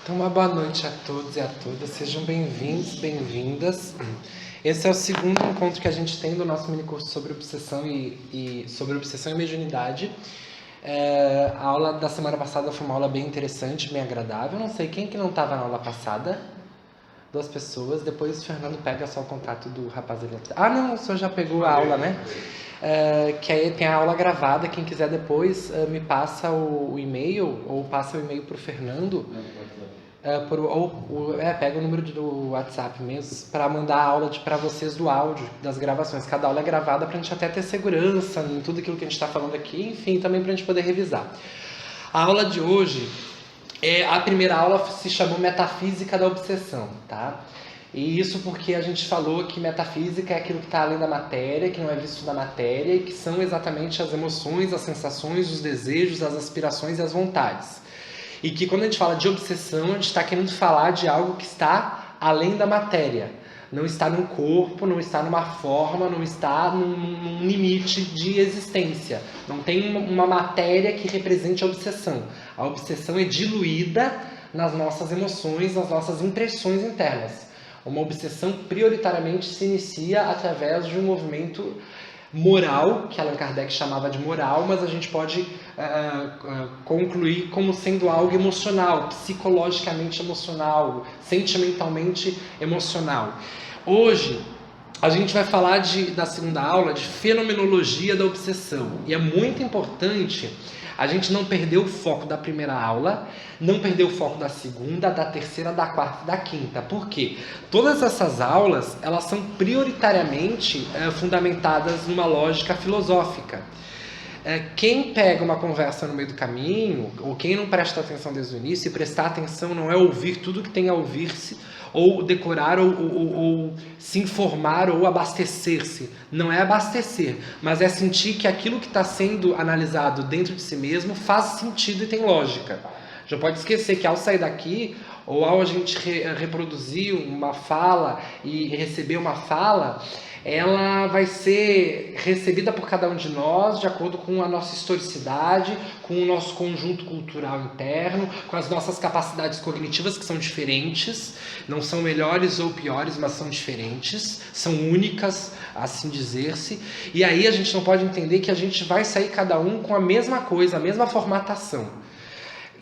Então, uma boa noite a todos e a todas, sejam bem-vindos, bem-vindas. Esse é o segundo encontro que a gente tem do nosso minicurso sobre obsessão sobre obsessão e mediunidade. A aula da semana passada foi uma aula bem interessante, bem agradável. Não sei quem que não estava na aula passada. 2 pessoas. Depois o Fernando pega só o contato do rapaz ali. Ah, não, o senhor já pegou a aula, né? Que aí tem a aula gravada. Quem quiser depois me passa o e-mail ou passa o e-mail para o Fernando. Pega o número do WhatsApp mesmo para mandar a aula para vocês do áudio das gravações. Cada aula é gravada para a gente até ter segurança em tudo aquilo que a gente está falando aqui, enfim, também para a gente poder revisar. A aula de hoje, a primeira aula se chamou Metafísica da Obsessão, tá? E isso porque a gente falou que metafísica é aquilo que está além da matéria, que não é visto da matéria, e que são exatamente as emoções, as sensações, os desejos, as aspirações e as vontades. E que quando a gente fala de obsessão, a gente está querendo falar de algo que está além da matéria. Não está num corpo, não está numa forma, não está num limite de existência. Não tem uma matéria que represente a obsessão. A obsessão é diluída nas nossas emoções, nas nossas impressões internas. Uma obsessão prioritariamente se inicia através de um movimento moral, que Allan Kardec chamava de moral, mas a gente pode concluir como sendo algo emocional, psicologicamente emocional, sentimentalmente emocional. Hoje, a gente vai falar da segunda aula de fenomenologia da obsessão. E é muito importante a gente não perder o foco da primeira aula, não perder o foco da segunda, da terceira, da quarta e da quinta. Por quê? Todas essas aulas, elas são prioritariamente fundamentadas numa lógica filosófica. Quem pega uma conversa no meio do caminho, ou quem não presta atenção desde o início, e prestar atenção não é ouvir tudo que tem a ouvir-se, ou decorar, ou se informar, ou abastecer-se. Não é abastecer, mas é sentir que aquilo que está sendo analisado dentro de si mesmo faz sentido e tem lógica. Já pode esquecer que ao sair daqui, ou ao a gente reproduzir uma fala e receber uma fala, ela vai ser recebida por cada um de nós de acordo com a nossa historicidade, com o nosso conjunto cultural interno, com as nossas capacidades cognitivas que são diferentes, não são melhores ou piores, mas são diferentes, são únicas, assim dizer-se. E aí a gente não pode entender que a gente vai sair cada um com a mesma coisa, a mesma formatação.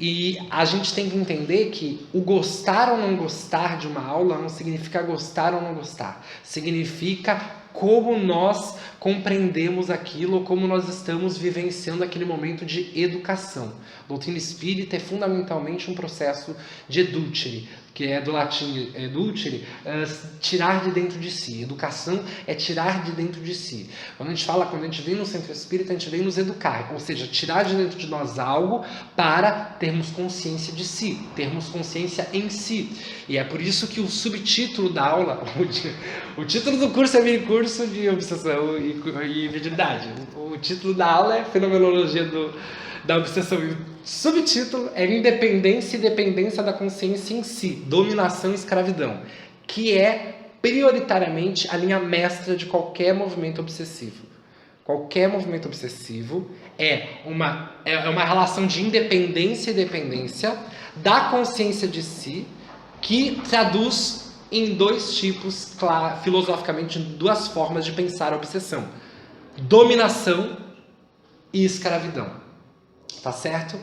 E a gente tem que entender que o gostar ou não gostar de uma aula não significa gostar ou não gostar. Significa como nós compreendemos aquilo, ou como nós estamos vivenciando aquele momento de educação. A doutrina espírita é fundamentalmente um processo de edultere, que é do latim edultere, tirar de dentro de si. Educação é tirar de dentro de si. Quando a gente vem no centro espírita, a gente vem nos educar, ou seja, tirar de dentro de nós algo para termos consciência de si, termos consciência em si. E é por isso que o subtítulo da aula, o título do curso é Minicurso de Obsessão e Mediunidade. O título da aula é Fenomenologia da Obsessão. E o subtítulo é Independência e Dependência da Consciência em Si, Dominação e Escravidão, que é prioritariamente a linha mestra de qualquer movimento obsessivo. Qualquer movimento obsessivo é uma relação de independência e dependência da consciência de si, que traduz em 2 tipos, filosoficamente, 2 formas de pensar a obsessão: dominação e escravidão. Tá certo?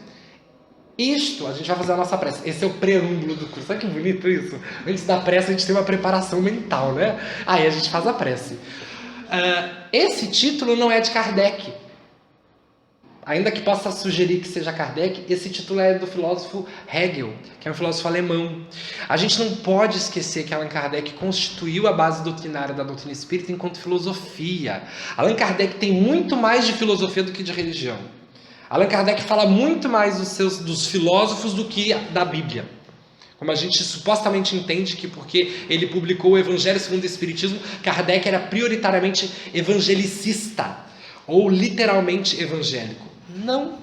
Isto, a gente vai fazer a nossa prece. Esse é o preâmbulo do curso. Olha que bonito isso. Antes da prece, a gente tem uma preparação mental, né? Aí a gente faz a prece. Esse título não é de Kardec. Ainda que possa sugerir que seja Kardec, esse título é do filósofo Hegel, que é um filósofo alemão. A gente não pode esquecer que Allan Kardec constituiu a base doutrinária da doutrina espírita enquanto filosofia. Allan Kardec tem muito mais de filosofia do que de religião. Allan Kardec fala muito mais dos filósofos do que da Bíblia. Como a gente supostamente entende que porque ele publicou o Evangelho segundo o Espiritismo, Kardec era prioritariamente evangelicista, ou literalmente evangélico. Não.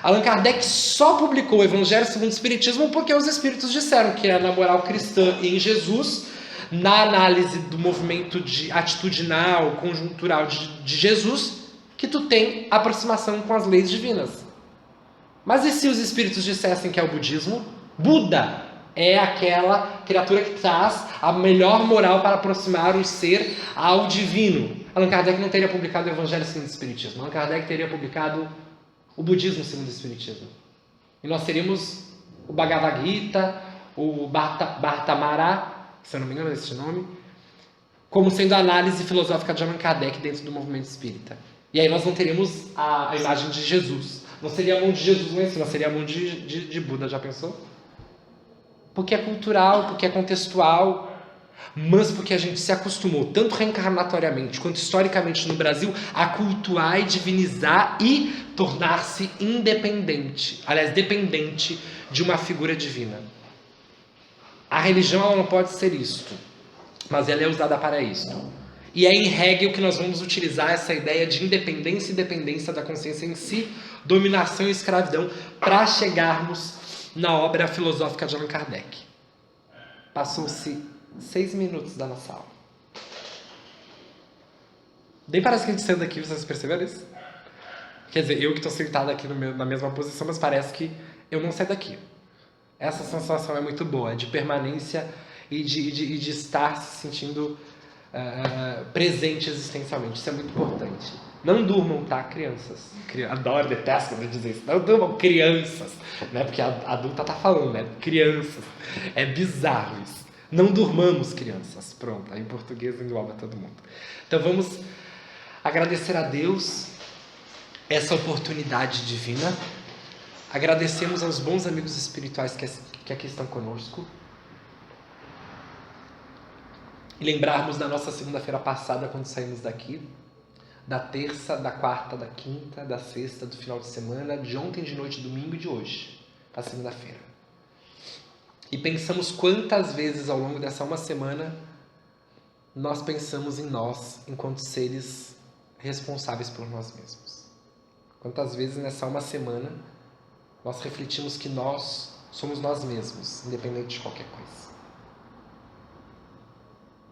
Allan Kardec só publicou o Evangelho segundo o Espiritismo porque os Espíritos disseram que é na moral cristã em Jesus, na análise do movimento atitudinal, conjuntural de Jesus, que tu tem aproximação com as leis divinas. Mas e se os Espíritos dissessem que é o budismo? Buda é aquela criatura que traz a melhor moral para aproximar o ser ao divino. Allan Kardec não teria publicado o Evangelho segundo o Espiritismo. Allan Kardec teria publicado o Budismo segundo o Espiritismo. E nós teríamos o Bhagavad Gita, o Bhartamara, se eu não me engano é esse nome, como sendo a análise filosófica de Allan Kardec dentro do movimento espírita. E aí nós não teríamos a imagem de Jesus. Não seria a mão de Jesus lá em cima, seria a mão de Buda, já pensou? Porque é cultural, porque é contextual, mas porque a gente se acostumou, tanto reencarnatoriamente quanto historicamente no Brasil, a cultuar e divinizar e tornar-se independente, aliás, dependente de uma figura divina. A religião ela não pode ser isto, mas ela é usada para isto. E é em Hegel que nós vamos utilizar essa ideia de independência e dependência da consciência em si, dominação e escravidão, para chegarmos na obra filosófica de Allan Kardec. Passou-se 6 minutos da nossa aula. Nem parece que a gente saiu daqui, vocês perceberam isso? Quer dizer, eu que estou sentado aqui na mesma posição, mas parece que eu não saio daqui. Essa sensação é muito boa, de permanência e de estar se sentindo presente existencialmente. Isso é muito importante. Não durmam, tá, crianças? Adoro, detesto quando eu dizer isso. Não durmam, crianças. Né? Porque a adulta tá falando, né? Crianças. É bizarro isso. Não durmamos, crianças. Pronto, aí em português engloba todo mundo. Então vamos agradecer a Deus essa oportunidade divina. Agradecemos aos bons amigos espirituais que aqui estão conosco. E lembrarmos da nossa segunda-feira passada, quando saímos daqui, da terça, da quarta, da quinta, da sexta, do final de semana, de ontem de noite, domingo e de hoje, a segunda-feira. E pensamos quantas vezes ao longo dessa uma semana nós pensamos em nós enquanto seres responsáveis por nós mesmos. Quantas vezes nessa uma semana nós refletimos que nós somos nós mesmos, independente de qualquer coisa.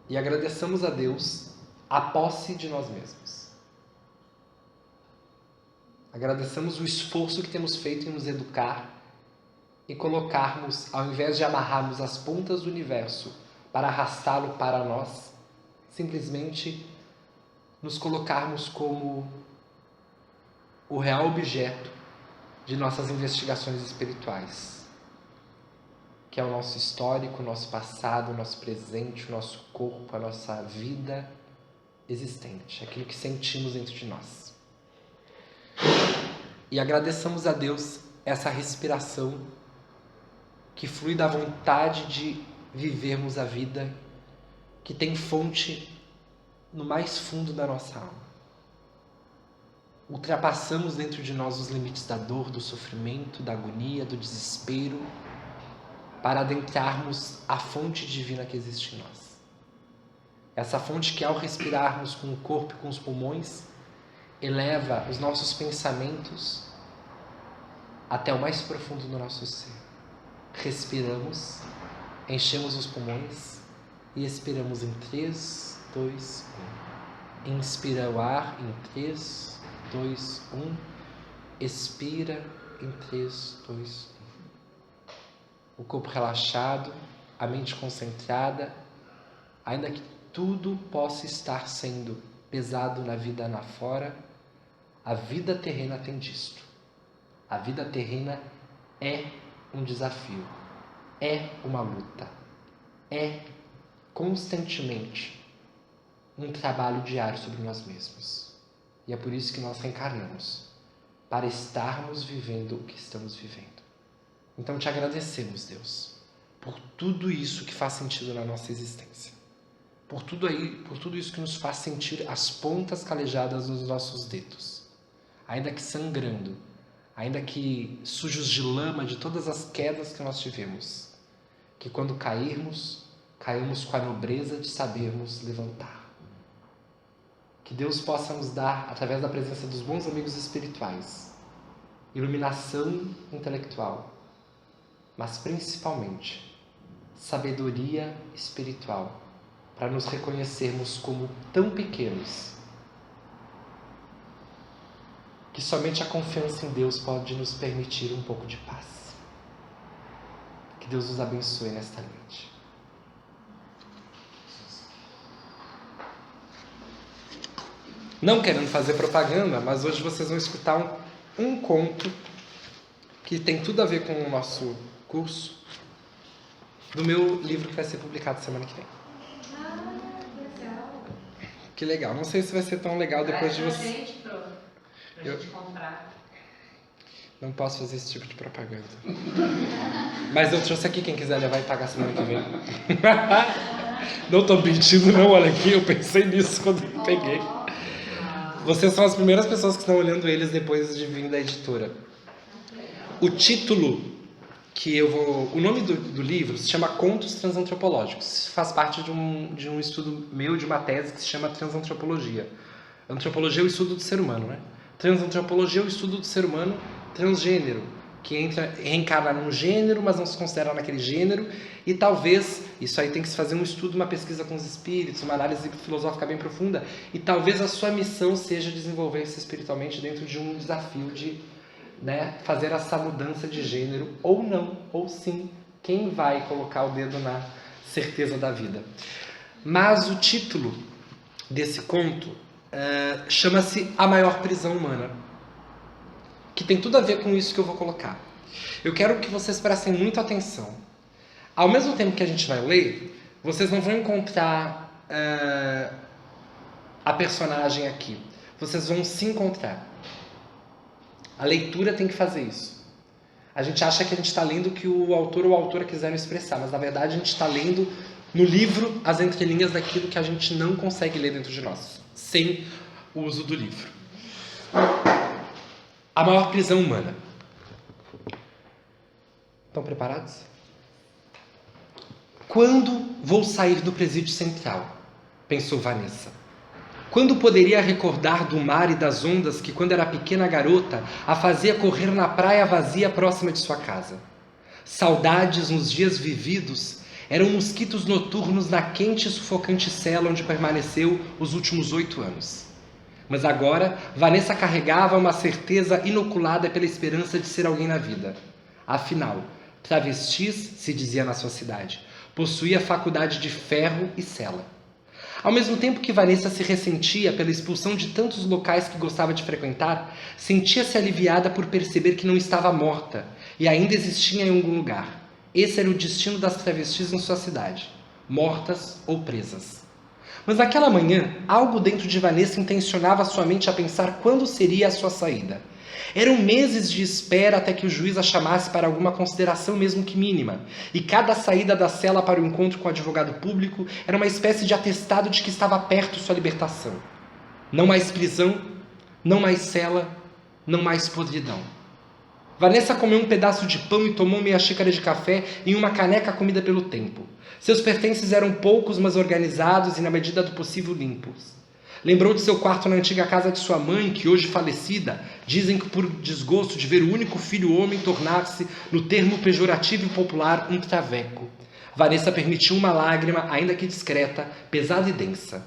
E agradeçamos a Deus a posse de nós mesmos. Agradecemos o esforço que temos feito em nos educar e colocarmos, ao invés de amarrarmos as pontas do universo para arrastá-lo para nós, simplesmente nos colocarmos como o real objeto de nossas investigações espirituais, que é o nosso histórico, o nosso passado, o nosso presente, o nosso corpo, a nossa vida existente, aquilo que sentimos dentro de nós. E agradeçamos a Deus essa respiração que flui da vontade de vivermos a vida que tem fonte no mais fundo da nossa alma. Ultrapassamos dentro de nós os limites da dor, do sofrimento, da agonia, do desespero, para adentrarmos a fonte divina que existe em nós. Essa fonte que, ao respirarmos com o corpo e com os pulmões, eleva os nossos pensamentos até o mais profundo do nosso ser. Respiramos, enchemos os pulmões e expiramos em 3, 2, 1. Inspira o ar em 3, 2, 1. Expira em 3, 2, 1. O corpo relaxado, a mente concentrada, ainda que tudo possa estar sendo pesado na vida lá fora, a vida terrena tem disto. A vida terrena é um desafio, é uma luta, é constantemente um trabalho diário sobre nós mesmos. E é por isso que nós reencarnamos, para estarmos vivendo o que estamos vivendo. Então te agradecemos, Deus, por tudo isso que faz sentido na nossa existência. Por tudo isso que nos faz sentir as pontas calejadas dos nossos dedos. Ainda que sangrando, ainda que sujos de lama de todas as quedas que nós tivemos. Que quando caímos com a nobreza de sabermos levantar. Que Deus possa nos dar, através da presença dos bons amigos espirituais, iluminação intelectual, mas principalmente sabedoria espiritual, para nos reconhecermos como tão pequenos, que somente a confiança em Deus pode nos permitir um pouco de paz. Que Deus os abençoe nesta noite. Não querendo fazer propaganda, mas hoje vocês vão escutar um conto que tem tudo a ver com o nosso curso, do meu livro que vai ser publicado semana que vem. Legal. Que legal. Não sei se vai ser tão legal depois de você. Gente, pra gente comprar. Não posso fazer esse tipo de propaganda. Mas eu trouxe aqui, quem quiser levar e pagar semana que vem. Não tô mentindo não, olha aqui, eu pensei nisso quando eu peguei. Vocês são as primeiras pessoas que estão olhando eles depois de vir da editora. O título que eu vou... O nome do livro se chama Contos Transantropológicos. Faz parte de um estudo meu, de uma tese que se chama Transantropologia. Antropologia é o estudo do ser humano, né? Transantropologia é o estudo do ser humano transgênero, que reencarna num gênero, mas não se considera naquele gênero, e talvez, isso aí tem que se fazer um estudo, uma pesquisa com os espíritos, uma análise filosófica bem profunda, e talvez a sua missão seja desenvolver-se espiritualmente dentro de um desafio de, né, fazer essa mudança de gênero, ou não, ou sim, quem vai colocar o dedo na certeza da vida. Mas o título desse conto chama-se A Maior Prisão Humana, que tem tudo a ver com isso que eu vou colocar. Eu quero que vocês prestem muita atenção. Ao mesmo tempo que a gente vai ler, vocês não vão encontrar a personagem aqui. Vocês vão se encontrar. A leitura tem que fazer isso. A gente acha que a gente está lendo o que o autor ou a autora quiseram expressar, mas na verdade a gente está lendo no livro as entrelinhas daquilo que a gente não consegue ler dentro de nós, sem o uso do livro. A maior prisão humana. Estão preparados? Quando vou sair do presídio central? Pensou Vanessa. Quando poderia recordar do mar e das ondas que, quando era pequena garota, a fazia correr na praia vazia próxima de sua casa? Saudades nos dias vividos eram mosquitos noturnos na quente e sufocante cela onde permaneceu os últimos 8 anos. Mas agora, Vanessa carregava uma certeza inoculada pela esperança de ser alguém na vida. Afinal, travestis, se dizia na sua cidade, possuía a faculdade de ferro e cela. Ao mesmo tempo que Vanessa se ressentia pela expulsão de tantos locais que gostava de frequentar, sentia-se aliviada por perceber que não estava morta e ainda existia em algum lugar. Esse era o destino das travestis em sua cidade, mortas ou presas. Mas naquela manhã, algo dentro de Vanessa intencionava sua mente a pensar quando seria a sua saída. Eram meses de espera até que o juiz a chamasse para alguma consideração mesmo que mínima, e cada saída da cela para o encontro com o advogado público era uma espécie de atestado de que estava perto sua libertação. Não mais prisão, não mais cela, não mais podridão. Vanessa comeu um pedaço de pão e tomou meia xícara de café em uma caneca comida pelo tempo. Seus pertences eram poucos, mas organizados e, na medida do possível, limpos. Lembrou de seu quarto na antiga casa de sua mãe, que hoje falecida, dizem que por desgosto de ver o único filho homem tornar-se, no termo pejorativo e popular, um traveco. Vanessa permitiu uma lágrima, ainda que discreta, pesada e densa.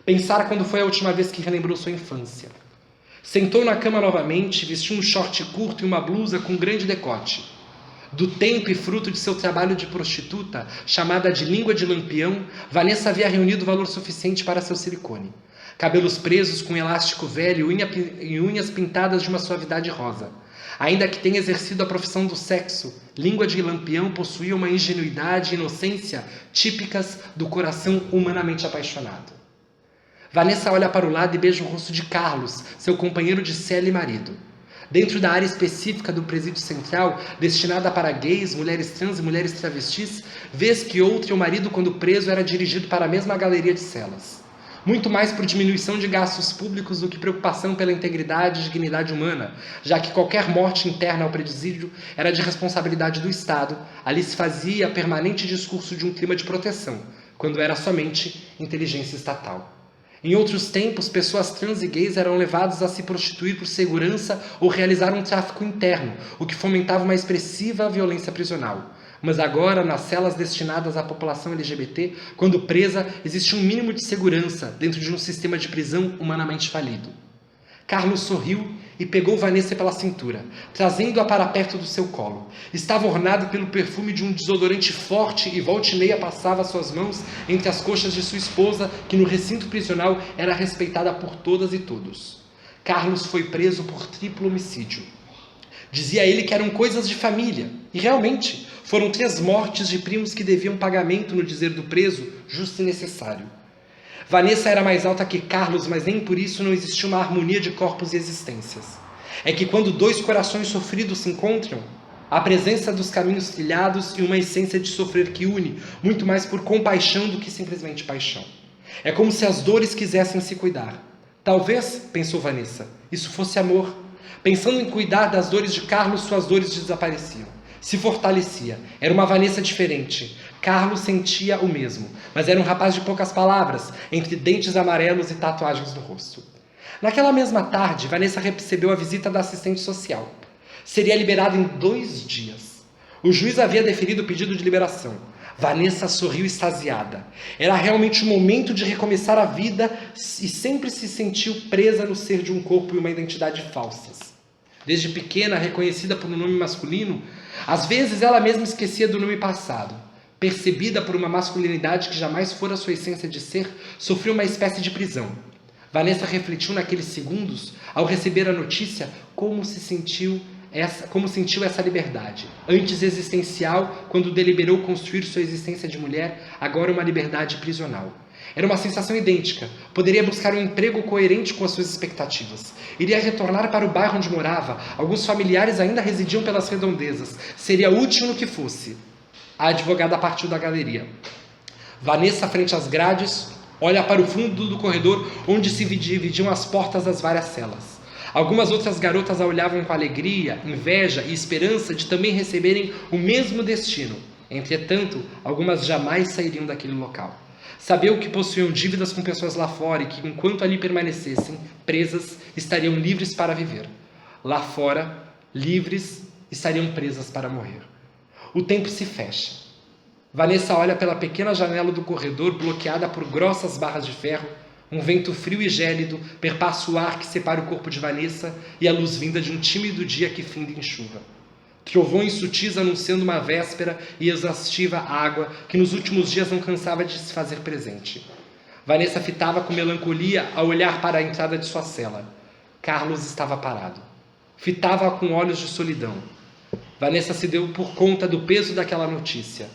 Pensara quando foi a última vez que relembrou sua infância. Sentou na cama novamente, vestiu um short curto e uma blusa com grande decote. Do tempo e fruto de seu trabalho de prostituta, chamada de língua de lampião, Vanessa havia reunido valor suficiente para seu silicone. Cabelos presos com elástico velho e unhas pintadas de uma suavidade rosa. Ainda que tenha exercido a profissão do sexo, língua de lampião possuía uma ingenuidade e inocência típicas do coração humanamente apaixonado. Vanessa olha para o lado e beija o rosto de Carlos, seu companheiro de cela e marido. Dentro da área específica do presídio central, destinada para gays, mulheres trans e mulheres travestis, vês que outro e o marido, quando preso, era dirigido para a mesma galeria de celas. Muito mais por diminuição de gastos públicos do que preocupação pela integridade e dignidade humana, já que qualquer morte interna ao presídio era de responsabilidade do Estado, ali se fazia permanente discurso de um clima de proteção, quando era somente inteligência estatal. Em outros tempos, pessoas trans e gays eram levadas a se prostituir por segurança ou realizar um tráfico interno, o que fomentava uma expressiva violência prisional. Mas agora, nas celas destinadas à população LGBT, quando presa, existe um mínimo de segurança dentro de um sistema de prisão humanamente falido. Carlos sorriu e pegou Vanessa pela cintura, trazendo-a para perto do seu colo. Estava ornado pelo perfume de um desodorante forte e volta e meia passava suas mãos entre as coxas de sua esposa, que no recinto prisional era respeitada por todas e todos. Carlos foi preso por triplo homicídio. Dizia ele que eram coisas de família, e realmente foram 3 mortes de primos que deviam pagamento, no dizer do preso, justo e necessário. Vanessa era mais alta que Carlos, mas nem por isso não existia uma harmonia de corpos e existências. É que quando 2 corações sofridos se encontram, a presença dos caminhos trilhados e uma essência de sofrer que une, muito mais por compaixão do que simplesmente paixão. É como se as dores quisessem se cuidar. Talvez, pensou Vanessa, isso fosse amor. Pensando em cuidar das dores de Carlos, suas dores desapareciam. Se fortalecia. Era uma Vanessa diferente. Carlos sentia o mesmo, mas era um rapaz de poucas palavras, entre dentes amarelos e tatuagens no rosto. Naquela mesma tarde, Vanessa recebeu a visita da assistente social. Seria liberada em 2 dias. O juiz havia deferido o pedido de liberação. Vanessa sorriu extasiada. Era realmente o momento de recomeçar a vida e sempre se sentiu presa no ser de um corpo e uma identidade falsas. Desde pequena, reconhecida por um nome masculino, às vezes ela mesma esquecia do nome passado. Percebida por uma masculinidade que jamais fora sua essência de ser, sofreu uma espécie de prisão. Vanessa refletiu naqueles segundos, ao receber a notícia, como sentiu essa liberdade. Antes existencial, quando deliberou construir sua existência de mulher, agora uma liberdade prisional. Era uma sensação idêntica. Poderia buscar um emprego coerente com as suas expectativas. Iria retornar para o bairro onde morava. Alguns familiares ainda residiam pelas redondezas. Seria útil no que fosse. A advogada partiu da galeria. Vanessa, frente às grades, olha para o fundo do corredor onde se dividiam as portas das várias celas. Algumas outras garotas a olhavam com alegria, inveja e esperança de também receberem o mesmo destino. Entretanto, algumas jamais sairiam daquele local. Sabiam que possuíam dívidas com pessoas lá fora e que, enquanto ali permanecessem presas, estariam livres para viver. Lá fora, livres, estariam presas para morrer. O tempo se fecha. Vanessa olha pela pequena janela do corredor, bloqueada por grossas barras de ferro. Um vento frio e gélido perpassa o ar que separa o corpo de Vanessa e a luz vinda de um tímido dia que finda em chuva. Trovões sutis anunciando uma véspera e exaustiva água que nos últimos dias não cansava de se fazer presente. Vanessa fitava com melancolia ao olhar para a entrada de sua cela. Carlos estava parado. Fitava-a com olhos de solidão. Vanessa se deu por conta do peso daquela notícia.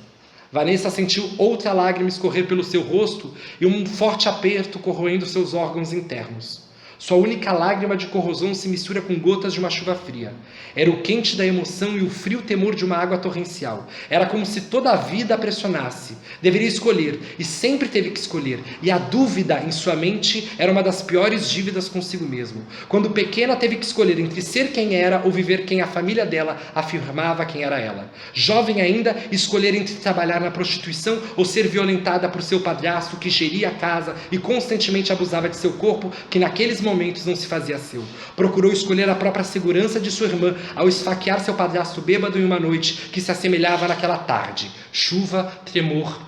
Vanessa sentiu outra lágrima escorrer pelo seu rosto e um forte aperto corroendo seus órgãos internos. Sua única lágrima de corrosão se mistura com gotas de uma chuva fria. Era o quente da emoção e o frio temor de uma água torrencial. Era como se toda a vida a pressionasse. Deveria escolher, e sempre teve que escolher. E a dúvida em sua mente era uma das piores dívidas consigo mesmo. Quando pequena teve que escolher entre ser quem era ou viver quem a família dela afirmava quem era ela. Jovem ainda, escolher entre trabalhar na prostituição ou ser violentada por seu padrasto que geria a casa e constantemente abusava de seu corpo, que naqueles momentos não se fazia seu. Procurou escolher a própria segurança de sua irmã ao esfaquear seu padrasto bêbado em uma noite que se assemelhava naquela tarde. Chuva, tremor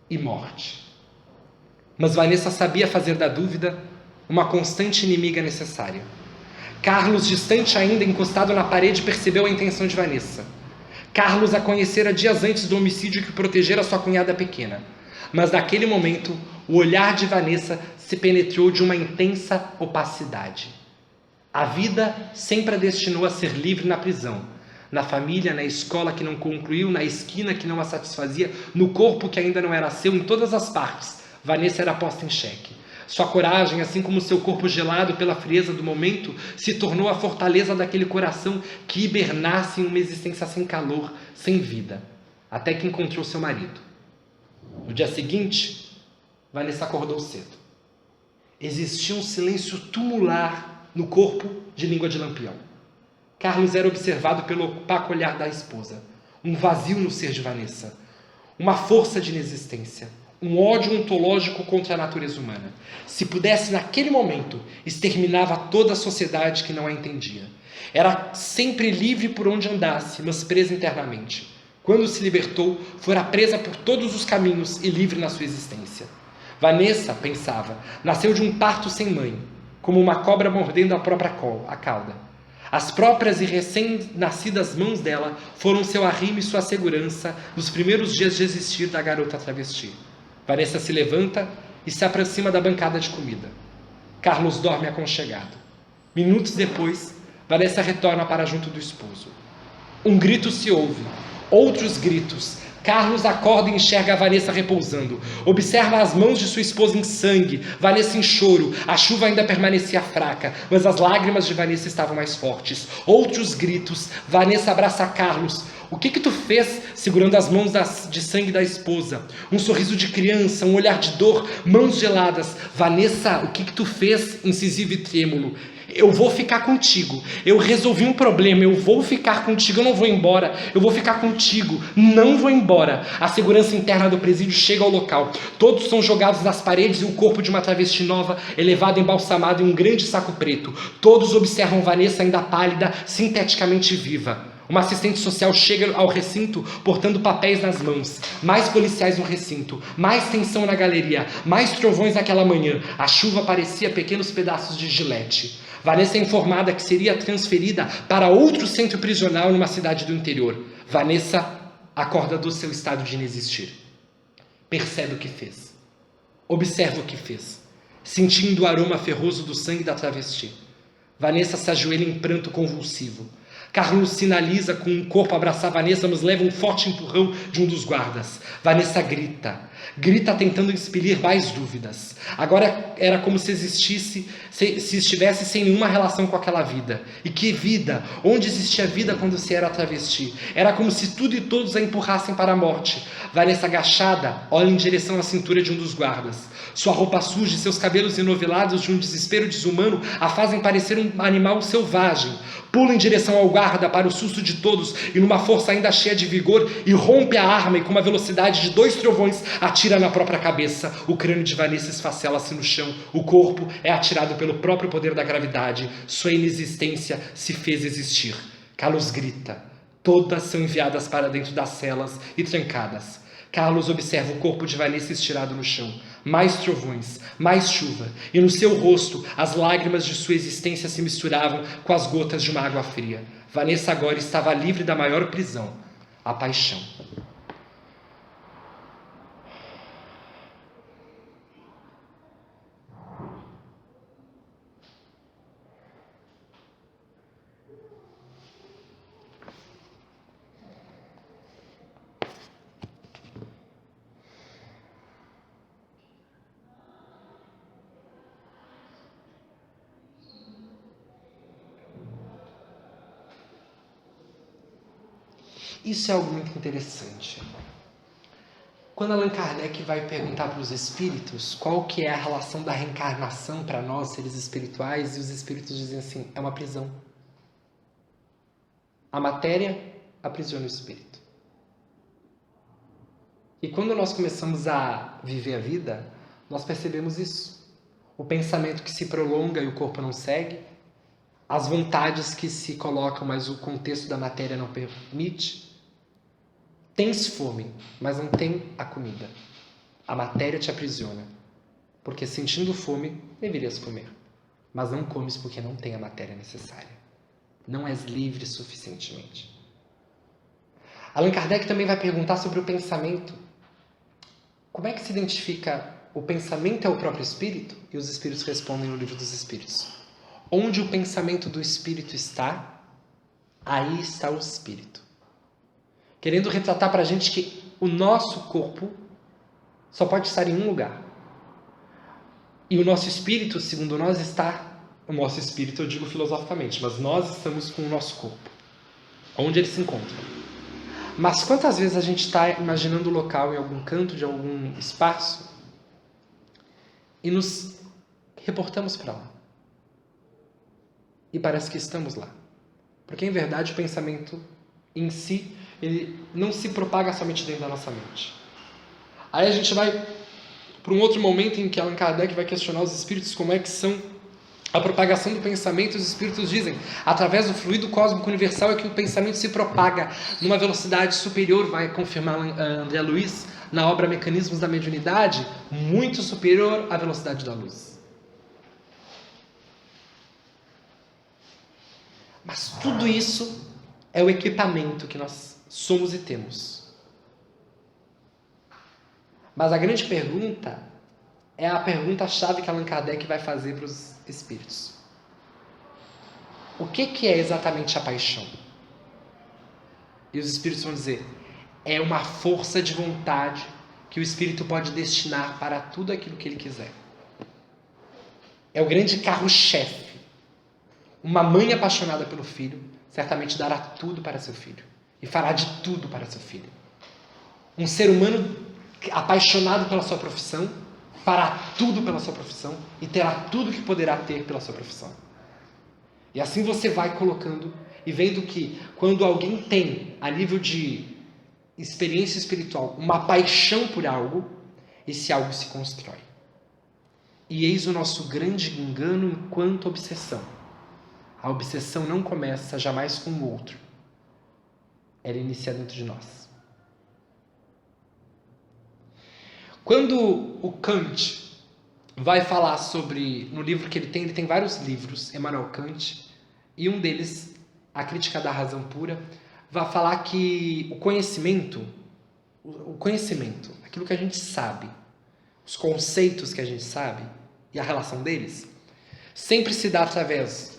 e morte. Mas Vanessa sabia fazer da dúvida uma constante inimiga necessária. Carlos, distante ainda, encostado na parede, percebeu a intenção de Vanessa. Carlos a conhecera dias antes do homicídio que protegera sua cunhada pequena. Mas naquele momento, o olhar de Vanessa se penetrou de uma intensa opacidade. A vida sempre a destinou a ser livre na prisão, na família, na escola que não concluiu, na esquina que não a satisfazia, no corpo que ainda não era seu, em todas as partes. Vanessa era posta em xeque. Sua coragem, assim como seu corpo gelado pela frieza do momento, se tornou a fortaleza daquele coração que hibernasse em uma existência sem calor, sem vida, até que encontrou seu marido. No dia seguinte, Vanessa acordou cedo. Existia um silêncio tumular no corpo de língua de lampião. Carlos era observado pelo opaco olhar da esposa. Um vazio no ser de Vanessa. Uma força de inexistência. Um ódio ontológico contra a natureza humana. Se pudesse, naquele momento, exterminava toda a sociedade que não a entendia. Era sempre livre por onde andasse, mas presa internamente. Quando se libertou, fora presa por todos os caminhos e livre na sua existência. Vanessa, pensava, nasceu de um parto sem mãe. como uma cobra mordendo a própria cauda. As próprias e recém-nascidas mãos dela foram seu arrimo e sua segurança nos primeiros dias de existir da garota travesti. Vanessa se levanta e se aproxima da bancada de comida. Carlos dorme aconchegado. Minutos depois, Vanessa retorna para junto do esposo. Um grito se ouve, outros gritos. Carlos acorda e enxerga a Vanessa repousando. Observa as mãos de sua esposa em sangue, Vanessa em choro. A chuva ainda permanecia fraca, mas as lágrimas de Vanessa estavam mais fortes. Outros gritos. Vanessa abraça Carlos. O que tu fez? Segurando as mãos de sangue da esposa. Um sorriso de criança, um olhar de dor, mãos geladas. Vanessa, o que tu fez? Incisivo e trêmulo. Eu vou ficar contigo. Eu resolvi um problema. Eu vou ficar contigo. Eu não vou embora. Eu vou ficar contigo. Não vou embora. A segurança interna do presídio chega ao local. Todos são jogados nas paredes e o corpo de uma travesti nova é levado embalsamado em um grande saco preto. Todos observam Vanessa ainda pálida, sinteticamente viva. Uma assistente social chega ao recinto portando papéis nas mãos. Mais policiais no recinto. Mais tensão na galeria. Mais trovões naquela manhã. A chuva parecia pequenos pedaços de gilete. Vanessa é informada que seria transferida para outro centro prisional numa cidade do interior. Vanessa acorda do seu estado de inexistir. Percebe o que fez. Observa o que fez. Sentindo o aroma ferroso do sangue da travesti. Vanessa se ajoelha em pranto convulsivo. Carlos sinaliza com um corpo abraçar Vanessa, mas leva um forte empurrão de um dos guardas. Vanessa grita. Grita tentando expelir mais dúvidas. Agora era como se estivesse sem nenhuma relação com aquela vida. E que vida? Onde existia vida quando se era travesti? Era como se tudo e todos a empurrassem para a morte. Vanessa agachada olha em direção à cintura de um dos guardas. Sua roupa suja e seus cabelos enovelados de um desespero desumano a fazem parecer um animal selvagem. Pula em direção ao guarda para o susto de todos e numa força ainda cheia de vigor e rompe a arma e com uma velocidade de 2 trovões atira na própria cabeça. O crânio de Vanessa esfacela-se no chão. O corpo é atirado pelo próprio poder da gravidade. Sua inexistência se fez existir. Carlos grita. Todas são enviadas para dentro das celas e trancadas. Carlos observa o corpo de Vanessa estirado no chão. Mais trovões, mais chuva, e no seu rosto as lágrimas de sua existência se misturavam com as gotas de uma água fria. Vanessa agora estava livre da maior prisão, a paixão. Isso é algo muito interessante. Quando Allan Kardec vai perguntar para os espíritos qual que é a relação da reencarnação para nós, seres espirituais, e os espíritos dizem assim, é uma prisão. A matéria aprisiona o espírito. E quando nós começamos a viver a vida, nós percebemos isso. O pensamento que se prolonga e o corpo não segue, as vontades que se colocam, mas o contexto da matéria não permite. Tens fome, mas não tem a comida. A matéria te aprisiona. Porque sentindo fome, deverias comer. Mas não comes porque não tem a matéria necessária. Não és livre suficientemente. Allan Kardec também vai perguntar sobre o pensamento. Como é que se identifica o pensamento é o próprio espírito? E os espíritos respondem no Livro dos Espíritos. Onde o pensamento do espírito está, aí está o espírito. Querendo retratar para a gente que o nosso corpo só pode estar em um lugar. E o nosso espírito, segundo nós, está... O nosso espírito, eu digo filosoficamente, mas nós estamos com o nosso corpo. Onde ele se encontra. Mas quantas vezes a gente está imaginando o local em algum canto de algum espaço e nos reportamos para lá. E parece que estamos lá. Porque, em verdade, o pensamento em si, ele não se propaga somente dentro da nossa mente. Aí a gente vai para um outro momento em que Allan Kardec vai questionar os espíritos como é que são a propagação do pensamento. Os espíritos dizem, através do fluido cósmico universal é que o pensamento se propaga numa velocidade superior, vai confirmar André Luiz na obra Mecanismos da Mediunidade, muito superior à velocidade da luz. Mas tudo isso é o equipamento que nós somos e temos. Mas a grande pergunta é a pergunta-chave que Allan Kardec vai fazer para os espíritos. O que é exatamente a paixão? E os espíritos vão dizer, é uma força de vontade que o espírito pode destinar para tudo aquilo que ele quiser. É o grande carro-chefe. Uma mãe apaixonada pelo filho certamente dará tudo para seu filho e fará de tudo para seu filho. Um ser humano apaixonado pela sua profissão fará tudo pela sua profissão e terá tudo que poderá ter pela sua profissão. E assim você vai colocando e vendo que quando alguém tem, a nível de experiência espiritual, uma paixão por algo, esse algo se constrói. E eis o nosso grande engano enquanto obsessão. A obsessão não começa jamais com o outro. Ela inicia dentro de nós. Quando o Kant vai falar sobre, no livro que ele tem vários livros, Emmanuel Kant, e um deles, A Crítica da Razão Pura, vai falar que o conhecimento, aquilo que a gente sabe, os conceitos que a gente sabe e a relação deles, sempre se dá através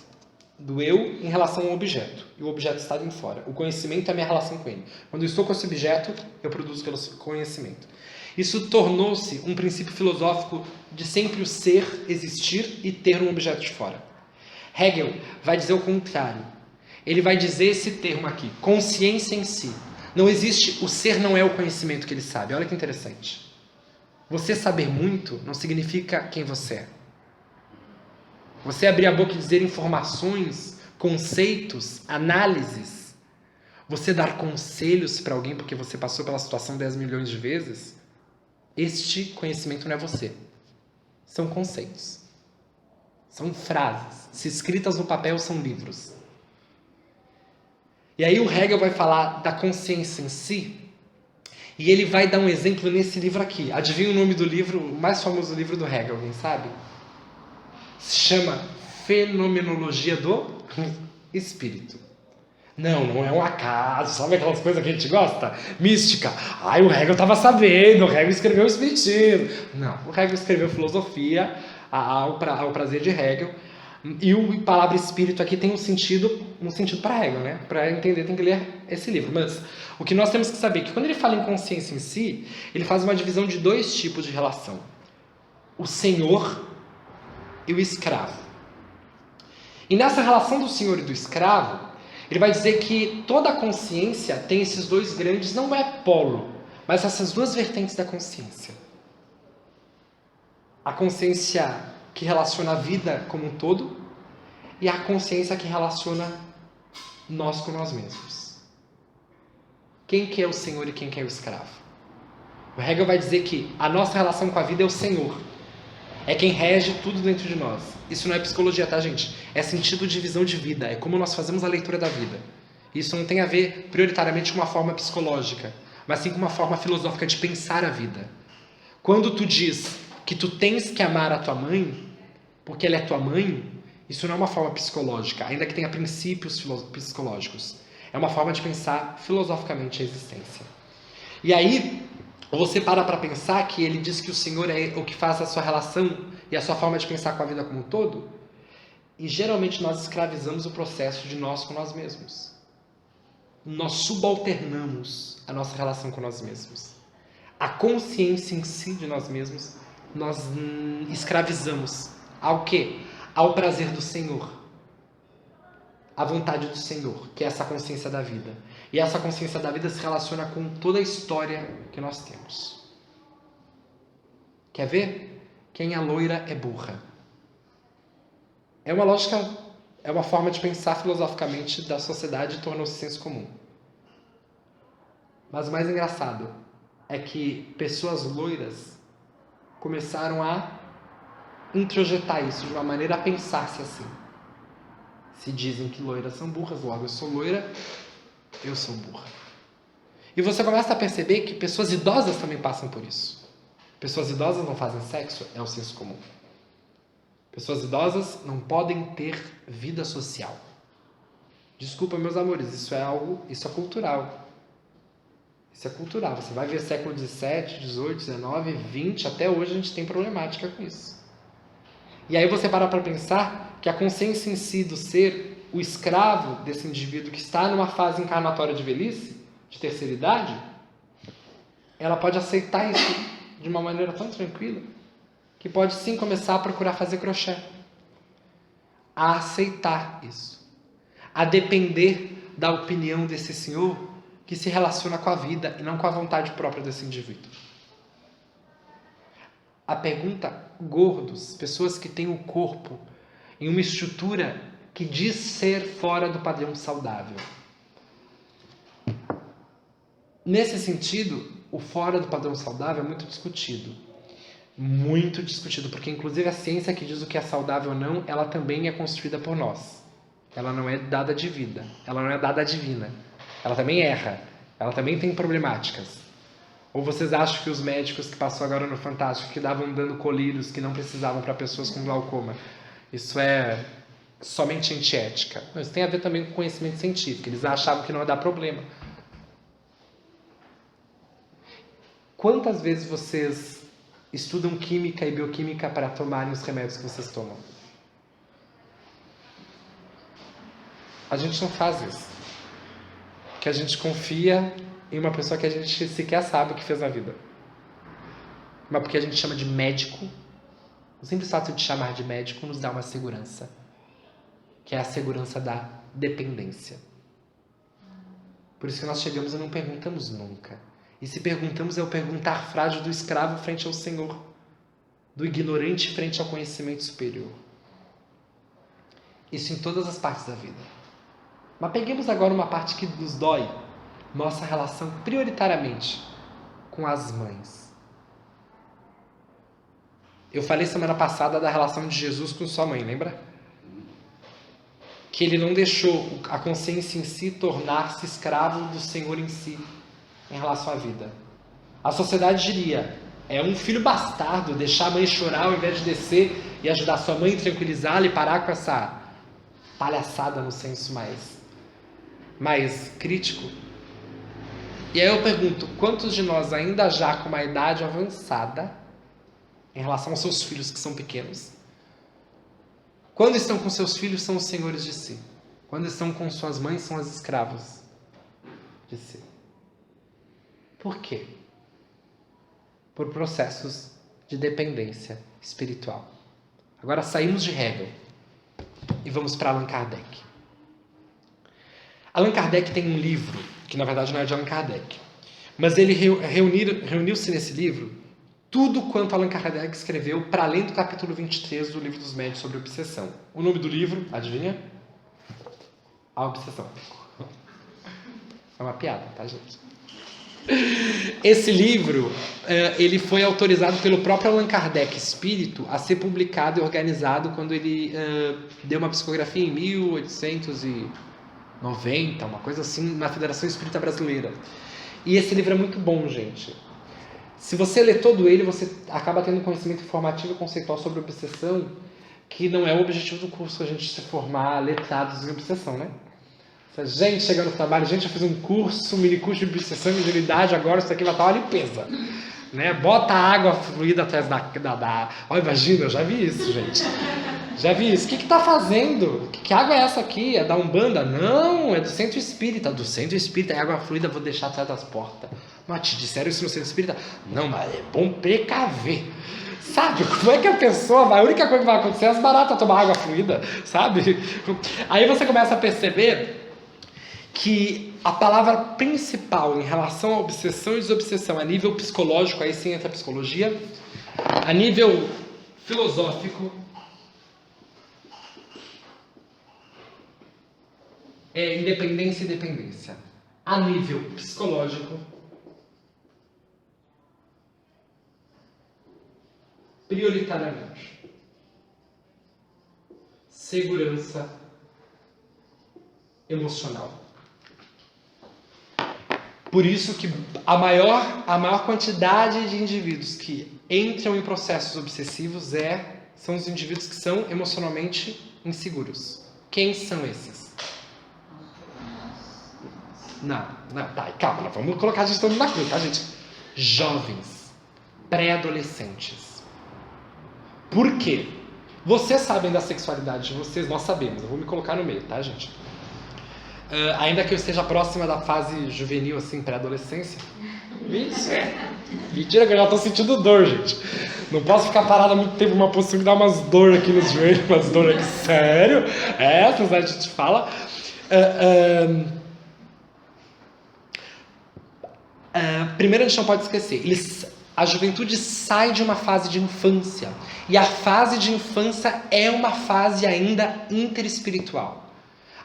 do eu em relação ao objeto. E o objeto está em fora. O conhecimento é a minha relação com ele. Quando eu estou com esse objeto, eu produzo pelo conhecimento. Isso tornou-se um princípio filosófico de sempre o ser, existir e ter um objeto de fora. Hegel vai dizer o contrário. Ele vai dizer esse termo aqui, consciência em si. Não existe, o ser não é o conhecimento que ele sabe. Olha que interessante. Você saber muito não significa quem você é. Você abrir a boca e dizer informações, conceitos, análises, você dar conselhos para alguém porque você passou pela situação 10 milhões de vezes, este conhecimento não é você. São conceitos. São frases. Se escritas no papel, são livros. E aí o Hegel vai falar da consciência em si, e ele vai dar um exemplo nesse livro aqui. Adivinha o nome do livro, o mais famoso livro do Hegel, alguém sabe? Se chama Fenomenologia do Espírito. Não é um acaso, sabe aquelas coisas que a gente gosta? Mística. Ai, o Hegel estava sabendo, o Hegel escreveu o Espiritismo. Não, o Hegel escreveu filosofia, ao prazer de Hegel, e a palavra espírito aqui tem um sentido para Hegel, né? Para entender tem que ler esse livro. Mas o que nós temos que saber é que quando ele fala em consciência em si, ele faz uma divisão de dois tipos de relação. O senhor e o escravo. E nessa relação do senhor e do escravo, ele vai dizer que toda a consciência tem esses dois grandes, não é polo, mas essas duas vertentes da consciência. A consciência que relaciona a vida como um todo e a consciência que relaciona nós com nós mesmos. Quem que é o senhor e quem que é o escravo? O Hegel vai dizer que a nossa relação com a vida é o senhor. É quem rege tudo dentro de nós. Isso não é psicologia, tá, gente? É sentido de visão de vida. É como nós fazemos a leitura da vida. Isso não tem a ver prioritariamente com uma forma psicológica, mas sim com uma forma filosófica de pensar a vida. Quando tu diz que tu tens que amar a tua mãe, porque ela é tua mãe, isso não é uma forma psicológica, ainda que tenha princípios psicológicos. É uma forma de pensar filosoficamente a existência. E aí, você para pensar que ele diz que o Senhor é o que faz a sua relação e a sua forma de pensar com a vida como um todo, e geralmente nós escravizamos o processo de nós com nós mesmos. Nós subalternamos a nossa relação com nós mesmos. A consciência em si de nós mesmos, nós escravizamos. Ao quê? Ao prazer do Senhor. À vontade do Senhor, que é essa consciência da vida. E essa consciência da vida se relaciona com toda a história que nós temos. Quer ver? Quem é loira é burra. É uma lógica, é uma forma de pensar filosoficamente da sociedade e tornou-se senso comum. Mas o mais engraçado é que pessoas loiras começaram a introjetar isso de uma maneira a pensar-se assim. Se dizem que loiras são burras, logo eu sou loira, eu sou burra. E você começa a perceber que pessoas idosas também passam por isso. Pessoas idosas não fazem sexo, é o senso comum. Pessoas idosas não podem ter vida social. Desculpa, meus amores, isso é cultural. Isso é cultural. Você vai ver século XVII, XVIII, XIX, XX, até hoje a gente tem problemática com isso. E aí você para pensar que a consciência em si do ser, o escravo desse indivíduo que está numa fase encarnatória de velhice, de terceira idade, ela pode aceitar isso de uma maneira tão tranquila, que pode sim começar a procurar fazer crochê. A aceitar isso. A depender da opinião desse senhor que se relaciona com a vida e não com a vontade própria desse indivíduo. A pergunta, gordos, pessoas que têm o corpo em uma estrutura que diz ser fora do padrão saudável. Nesse sentido, o fora do padrão saudável é muito discutido. Muito discutido, porque inclusive a ciência que diz o que é saudável ou não, ela também é construída por nós. Ela não é dada de vida, ela não é dada divina. Ela também erra, ela também tem problemáticas. Ou vocês acham que os médicos que passou agora no Fantástico, que davam dando colírios que não precisavam para pessoas com glaucoma, isso é somente antiética? Isso tem a ver também com conhecimento científico. Eles achavam que não ia dar problema. Quantas vezes vocês estudam química e bioquímica para tomarem os remédios que vocês tomam? A gente não faz isso. Que a gente confia em uma pessoa que a gente sequer sabe o que fez na vida. Mas porque a gente chama de médico, o simples fato de chamar de médico nos dá uma segurança, que é a segurança da dependência. Por isso que nós chegamos e não perguntamos nunca. E se perguntamos, é o perguntar frágil do escravo frente ao Senhor, do ignorante frente ao conhecimento superior. Isso em todas as partes da vida. Mas peguemos agora uma parte que nos dói, nossa relação prioritariamente com as mães. Eu falei semana passada da relação de Jesus com sua mãe, lembra? Que ele não deixou a consciência em si tornar-se escravo do Senhor em si, em relação à vida. A sociedade diria, é um filho bastardo deixar a mãe chorar ao invés de descer e ajudar sua mãe, tranquilizá-la e parar com essa palhaçada no senso mais crítico. E aí eu pergunto, quantos de nós ainda já com uma idade avançada, em relação aos seus filhos que são pequenos, quando estão com seus filhos são os senhores de si, quando estão com suas mães são as escravas de si. Por quê? Por processos de dependência espiritual. Agora saímos de Hegel e vamos para Allan Kardec. Allan Kardec tem um livro, que na verdade não é de Allan Kardec, mas ele reuniu-se nesse livro tudo quanto Allan Kardec escreveu para além do capítulo 23 do Livro dos Médiuns sobre obsessão. O nome do livro, adivinha? A Obsessão. É uma piada, tá, gente? Esse livro, ele foi autorizado pelo próprio Allan Kardec Espírito a ser publicado e organizado quando ele deu uma psicografia em 1890, uma coisa assim, na Federação Espírita Brasileira. E esse livro é muito bom, gente. Se você ler todo ele, você acaba tendo conhecimento informativo e conceitual sobre obsessão, que não é o objetivo do curso, a gente se formar letrados em obsessão, né? Se a gente chegar no trabalho, gente, eu fiz um curso, um mini curso de obsessão e mediunidade, agora isso aqui vai estar uma limpeza. Né? Bota água fluida atrás da... Olha, imagina, eu já vi isso, gente. Já vi isso. O que está fazendo? Que água é essa aqui? É da Umbanda? Não, é do Centro Espírita. Do Centro Espírita é água fluida, vou deixar atrás das portas. Mas te disseram isso no Centro Espírita? Não, mas é bom precaver. Sabe, como é que a pessoa... A única coisa que vai acontecer é as baratas tomar água fluida, sabe? Aí você começa a perceber que a palavra principal em relação à obsessão e desobsessão a nível psicológico, aí sim entra a psicologia, a nível filosófico, é independência e dependência. A nível psicológico, prioritariamente, segurança emocional. Por isso que a maior quantidade de indivíduos que entram em processos obsessivos são os indivíduos que são emocionalmente inseguros. Quem são esses? Não, tá, calma, vamos colocar a gente todo mundo na cruz, tá, gente? Jovens, pré-adolescentes. Por quê? Vocês sabem da sexualidade de vocês, nós sabemos. Eu vou me colocar no meio, tá, gente? Ainda que eu esteja próxima da fase juvenil, assim, pré-adolescência. Mentira que eu já tô sentindo dor, gente. Não posso ficar parada muito tempo numa postura que dá umas dor aqui nos joelhos, umas dor aqui, sério. A gente fala. Primeiro, a gente não pode esquecer, a juventude sai de uma fase de infância. E a fase de infância é uma fase ainda interespiritual.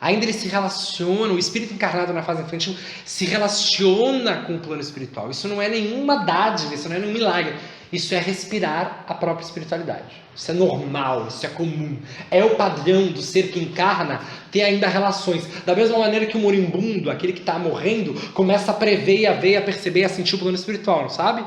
Ainda eles se relacionam, o espírito encarnado na fase infantil se relaciona com o plano espiritual. Isso não é nenhuma dádiva, isso não é nenhum milagre. Isso é respirar a própria espiritualidade. Isso é normal, isso é comum. É o padrão do ser que encarna ter ainda relações. Da mesma maneira que o moribundo, aquele que está morrendo, começa a prever, a ver, a perceber, a sentir o plano espiritual, não sabe?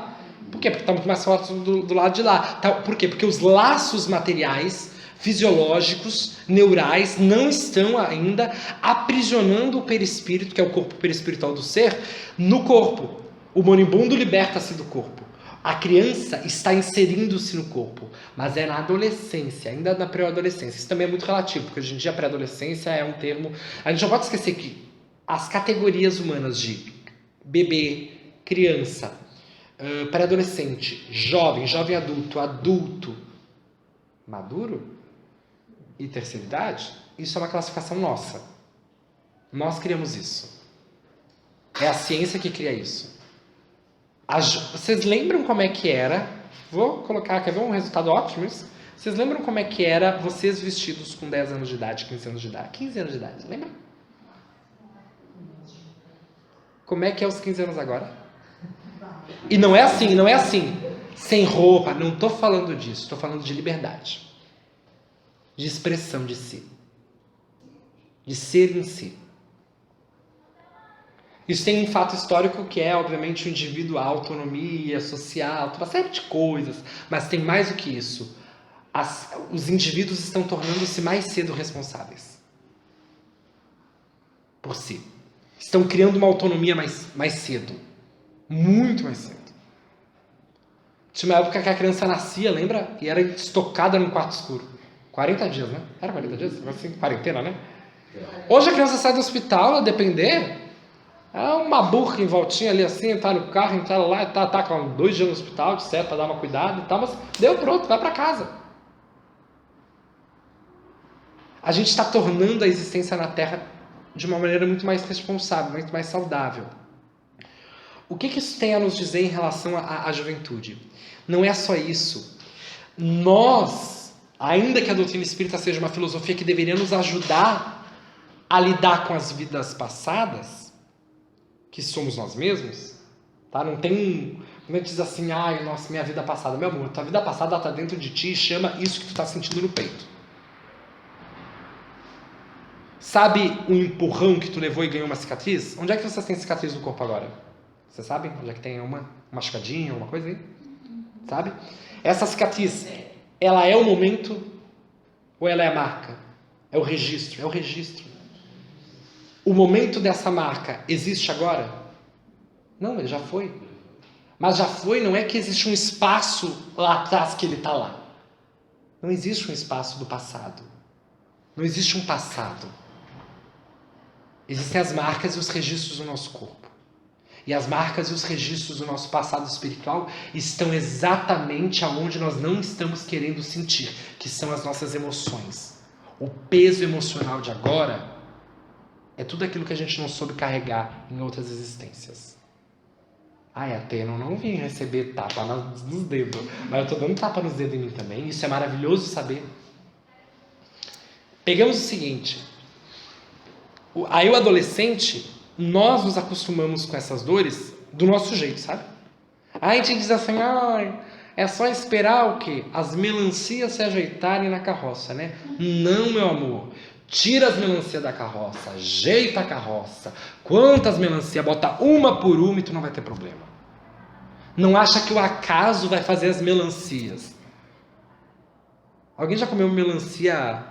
Por quê? Porque está muito mais forte do lado de lá. Por quê? Porque os laços materiais, fisiológicos, neurais, não estão ainda aprisionando o perispírito, que é o corpo perispiritual do ser, no corpo. O moribundo liberta-se do corpo. A criança está inserindo-se no corpo, mas é na adolescência, ainda na pré-adolescência. Isso também é muito relativo, porque hoje em dia a pré-adolescência é um termo... A gente não pode esquecer que as categorias humanas de bebê, criança, pré-adolescente, jovem, jovem adulto, adulto, maduro e terceira idade, isso é uma classificação nossa. Nós criamos isso. É a ciência que cria isso. Vocês lembram como é que era? Vou colocar, quer ver um resultado ótimo isso? Vocês lembram como é que era vocês vestidos com 10 anos de idade, 15 anos de idade? 15 anos de idade, lembra? Como é que é os 15 anos agora? E não é assim. Sem roupa, não estou falando disso, estou falando de liberdade. De expressão de si. De ser em si. Isso tem um fato histórico que é, obviamente, o indivíduo, a autonomia social, uma série de coisas, mas tem mais do que isso. Os indivíduos estão tornando-se mais cedo responsáveis por si. Estão criando uma autonomia mais cedo. Muito mais cedo. Tinha uma época que a criança nascia, lembra? E era estocada num quarto escuro. 40 dias, né? Era 40 dias? Assim, quarentena, né? Hoje a criança sai do hospital, a depender... É uma burra em voltinha ali assim, tá no carro, entrar lá e tá com 2 dias no hospital, etc, pra dar uma cuidado e tal, mas deu, pronto, vai pra casa. A gente está tornando a existência na Terra de uma maneira muito mais responsável, muito mais saudável. O que isso tem a nos dizer em relação à juventude? Não é só isso. Nós, ainda que a doutrina espírita seja uma filosofia que deveria nos ajudar a lidar com as vidas passadas, que somos nós mesmos, tá? Não tem como é que diz assim, ai, nossa, minha vida passada. Meu amor, tua vida passada está dentro de ti e chama isso que tu está sentindo no peito. Sabe o empurrão que tu levou e ganhou uma cicatriz? Onde é que vocês têm cicatriz no corpo agora? Vocês sabem? Onde é que tem uma machucadinha, alguma coisa aí? Sabe? Essa cicatriz, ela é o momento ou ela é a marca? É o registro, é o registro. O momento dessa marca existe agora? Não, ele já foi. Mas já foi, não é que existe um espaço lá atrás que ele está lá. Não existe um espaço do passado. Não existe um passado. Existem as marcas e os registros do nosso corpo. E as marcas e os registros do nosso passado espiritual estão exatamente aonde nós não estamos querendo sentir, que são as nossas emoções. O peso emocional de agora é tudo aquilo que a gente não soube carregar em outras existências. Ai, Atena, eu não vim receber tapa nos dedos, mas eu estou dando tapa nos dedos em mim também. Isso é maravilhoso saber. Pegamos o seguinte. Aí o adolescente, nós nos acostumamos com essas dores do nosso jeito, sabe? Aí a gente diz assim, é só esperar o quê? As melancias se ajeitarem na carroça, né? Não, meu amor. Tira as melancias da carroça, ajeita a carroça. Quantas melancias? Bota uma por uma e tu não vai ter problema. Não acha que o acaso vai fazer as melancias. Alguém já comeu melancia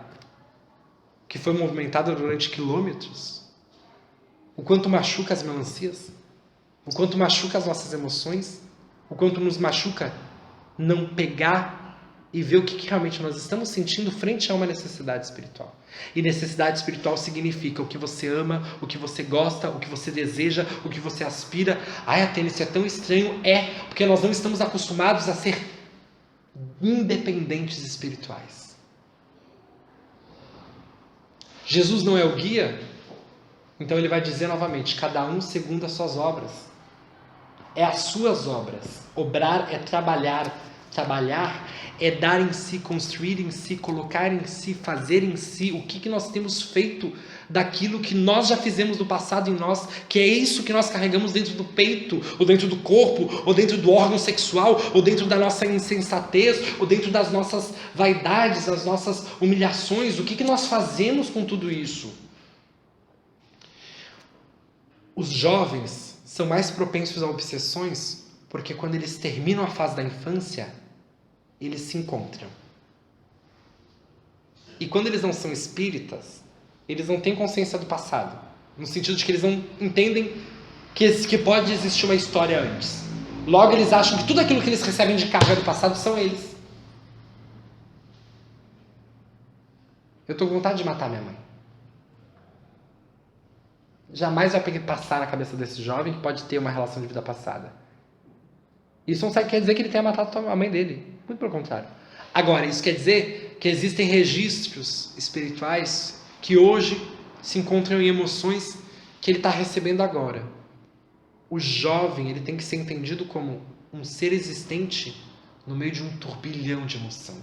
que foi movimentada durante quilômetros? O quanto machuca as melancias? O quanto machuca as nossas emoções? O quanto nos machuca não pegar e ver o que realmente nós estamos sentindo frente a uma necessidade espiritual. E necessidade espiritual significa o que você ama, o que você gosta, o que você deseja, o que você aspira. Ai, Atena, isso é tão estranho. É, porque nós não estamos acostumados a ser independentes espirituais. Jesus não é o guia? Então ele vai dizer novamente, cada um segundo as suas obras. É as suas obras. Obrar é trabalhar. Trabalhar é dar em si, construir em si, colocar em si, fazer em si o que nós temos feito daquilo que nós já fizemos no passado em nós, que é isso que nós carregamos dentro do peito, ou dentro do corpo, ou dentro do órgão sexual, ou dentro da nossa insensatez, ou dentro das nossas vaidades, das nossas humilhações. O que nós fazemos com tudo isso? Os jovens são mais propensos a obsessões porque quando eles terminam a fase da infância, eles se encontram. E quando eles não são espíritas, eles não têm consciência do passado. No sentido de que eles não entendem que pode existir uma história antes. Logo, eles acham que tudo aquilo que eles recebem de carga do passado são eles. Eu estou com vontade de matar minha mãe. Jamais vai passar na cabeça desse jovem que pode ter uma relação de vida passada. Isso não quer dizer que ele tenha matado a mãe dele. Muito pelo contrário. Agora, isso quer dizer que existem registros espirituais que hoje se encontram em emoções que ele está recebendo agora. O jovem, ele tem que ser entendido como um ser existente no meio de um turbilhão de emoção.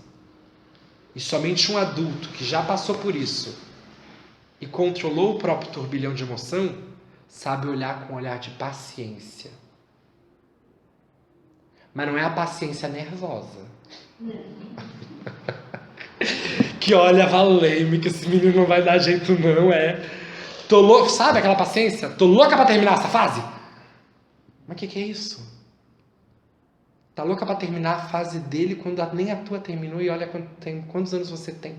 E somente um adulto que já passou por isso e controlou o próprio turbilhão de emoção sabe olhar com um olhar de paciência. Mas não é a paciência nervosa. Que olha, valei-me, que esse menino não vai dar jeito não, Tô louco, sabe aquela paciência? Tô louca pra terminar essa fase. Mas que é isso? Tá louca pra terminar a fase dele quando nem a tua terminou e olha quantos anos você tem.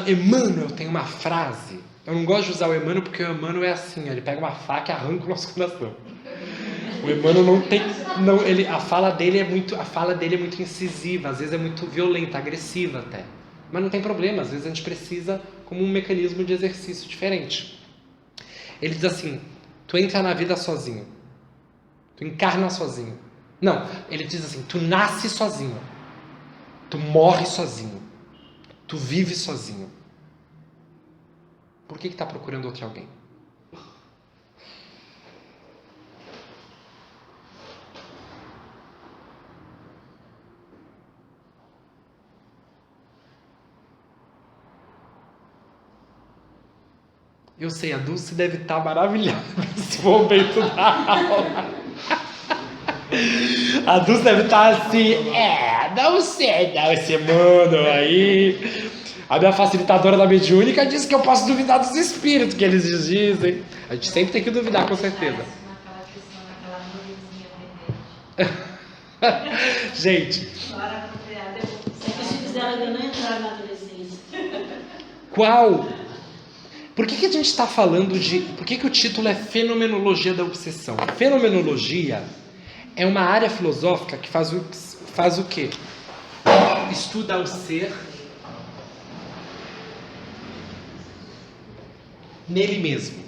Emmanuel tem uma frase. Eu não gosto de usar o Emmanuel porque o Emmanuel é assim, ele pega uma faca e arranca o nosso coração. O Emmanuel não tem, a fala dele é muito incisiva, às vezes é muito violenta, agressiva até. Mas não tem problema, às vezes a gente precisa como um mecanismo de exercício diferente. Ele diz assim: tu entra na vida sozinho, tu encarna sozinho. Não, ele diz assim: tu nasce sozinho, tu morre sozinho, tu vive sozinho. Por que está procurando outro alguém? Eu sei, a Dulce deve estar maravilhada nesse momento da aula. A Dulce deve estar assim, não sei, não, esse mano aí. A minha facilitadora da mediúnica disse que eu posso duvidar dos espíritos que eles dizem. A gente sempre tem que duvidar, com certeza. Gente. Os filhos dela ainda não entraram na adolescência. Qual? Por que a gente está falando de... Por que o título é Fenomenologia da Obsessão? Fenomenologia é uma área filosófica que faz o quê? Estuda o ser nele mesmo.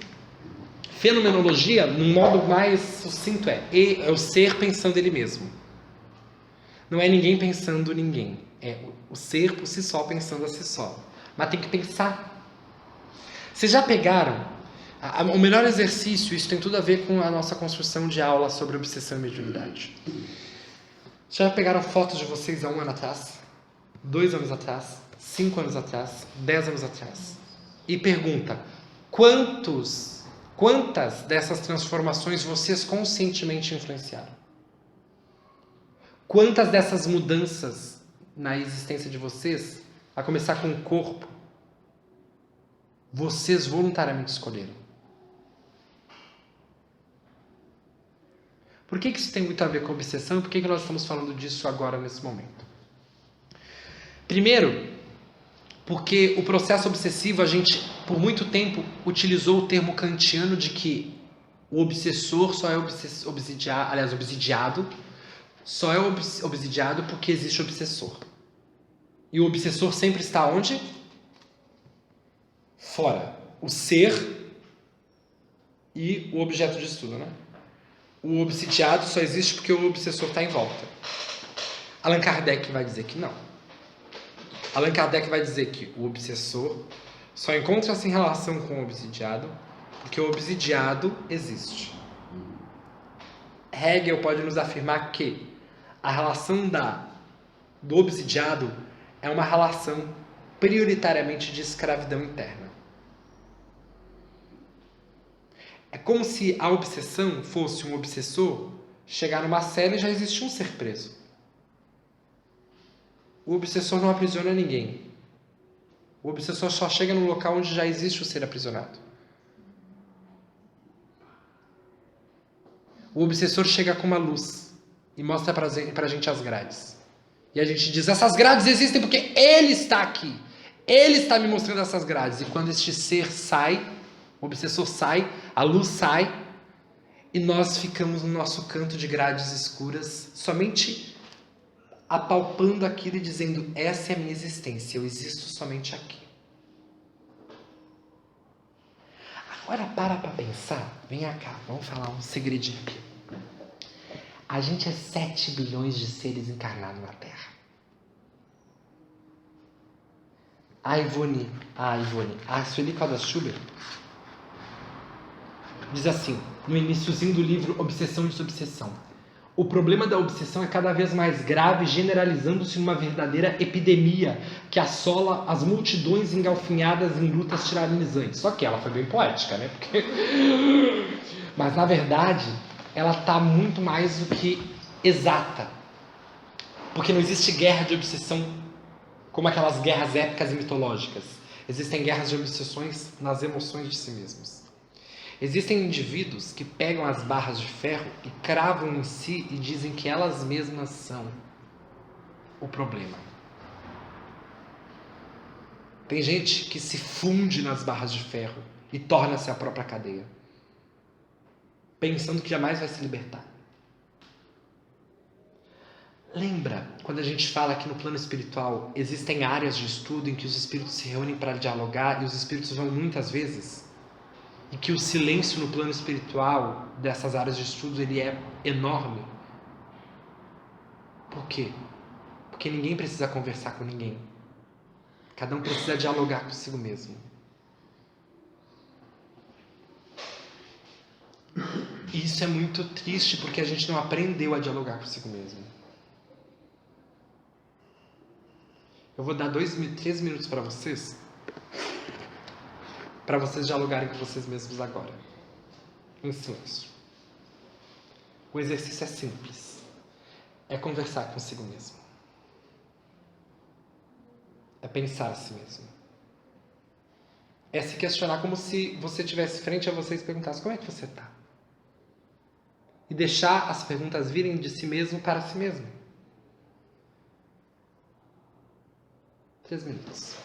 Fenomenologia, num modo mais sucinto, é o ser pensando ele mesmo. Não é ninguém pensando ninguém. É o ser por si só pensando a si só. Mas tem que pensar. Vocês já pegaram? O melhor exercício, isso tem tudo a ver com a nossa construção de aula sobre obsessão e mediunidade. Já pegaram fotos de vocês há 1 ano atrás? 2 anos atrás? 5 anos atrás? 10 anos atrás? E pergunta, quantas dessas transformações vocês conscientemente influenciaram? Quantas dessas mudanças na existência de vocês, a começar com o corpo, vocês voluntariamente escolheram? Por que isso tem muito a ver com obsessão? Por que nós estamos falando disso agora, nesse momento? Primeiro, porque o processo obsessivo, a gente, por muito tempo, utilizou o termo kantiano de que o obsessor só é obsidiado, só é obsidiado porque existe obsessor. E o obsessor sempre está onde? Fora. O ser e o objeto de estudo, né? O obsidiado só existe porque o obsessor está em volta. Allan Kardec vai dizer que não. Allan Kardec vai dizer que o obsessor só encontra-se em relação com o obsidiado porque o obsidiado existe. Hegel pode nos afirmar que a relação do obsidiado é uma relação prioritariamente de escravidão interna. É como se a obsessão fosse um obsessor chegar numa cela e já existe um ser preso. O obsessor não aprisiona ninguém. O obsessor só chega no local onde já existe o ser aprisionado. O obsessor chega com uma luz e mostra pra gente as grades. E a gente diz, essas grades existem porque ele está aqui. Ele está me mostrando essas grades. E quando este ser sai, o obsessor sai, a luz sai, e nós ficamos no nosso canto de grades escuras, somente apalpando aquilo e dizendo, essa é a minha existência, eu existo somente aqui. Agora para pensar, vem cá, vamos falar um segredinho aqui. A gente é 7 bilhões de seres encarnados na Terra. A Sueli Caldas Schubert diz assim, no iniciozinho do livro Obsessão e Desobsessão. O problema da obsessão é cada vez mais grave, generalizando-se numa verdadeira epidemia que assola as multidões engalfinhadas em lutas tiranizantes. Só que ela foi bem poética, né? Mas, na verdade, ela está muito mais do que exata. Porque não existe guerra de obsessão como aquelas guerras épicas e mitológicas. Existem guerras de obsessões nas emoções de si mesmos. Existem indivíduos que pegam as barras de ferro e cravam em si e dizem que elas mesmas são o problema. Tem gente que se funde nas barras de ferro e torna-se a própria cadeia, pensando que jamais vai se libertar. Lembra, quando a gente fala que no plano espiritual existem áreas de estudo em que os espíritos se reúnem para dialogar e os espíritos vão muitas vezes? E que o silêncio no plano espiritual dessas áreas de estudo ele é enorme. Por quê? Porque ninguém precisa conversar com ninguém. Cada um precisa dialogar consigo mesmo. E isso é muito triste porque a gente não aprendeu a dialogar consigo mesmo. Eu vou dar 3 minutos para vocês dialogarem com vocês mesmos agora, em silêncio. O exercício é simples. É conversar consigo mesmo. É pensar a si mesmo. É se questionar como se você estivesse frente a você e perguntasse como é que você está. E deixar as perguntas virem de si mesmo para si mesmo. 3 minutos.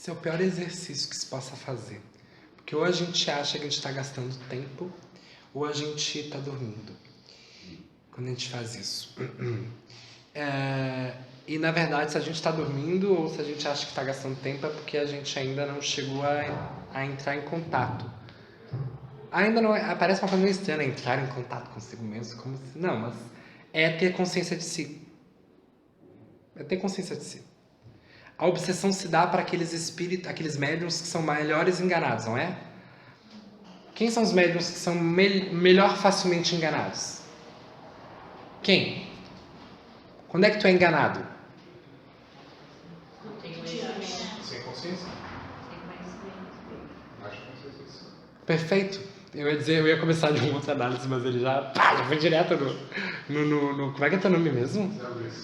Esse é o pior exercício que se possa fazer. Porque ou a gente acha que a gente está gastando tempo, ou a gente está dormindo. Quando a gente faz isso. E na verdade, se a gente está dormindo, ou se a gente acha que está gastando tempo, é porque a gente ainda não chegou a entrar em contato. Ainda não é, parece uma coisa meio estranha, entrar em contato consigo mesmo, como se, não, mas é ter consciência de si. É ter consciência de si. A obsessão se dá para aqueles espíritos, aqueles médiuns que são melhores enganados, não é? Quem são os médiuns que são melhor facilmente enganados? Quem? Quando é que tu é enganado? Não tem conhecimento. Sem consciência? Sem conhecimento. Acho que não sei se Perfeito. Eu ia começar de uma outra análise, mas ele já foi direto no... Como é que é teu nome mesmo?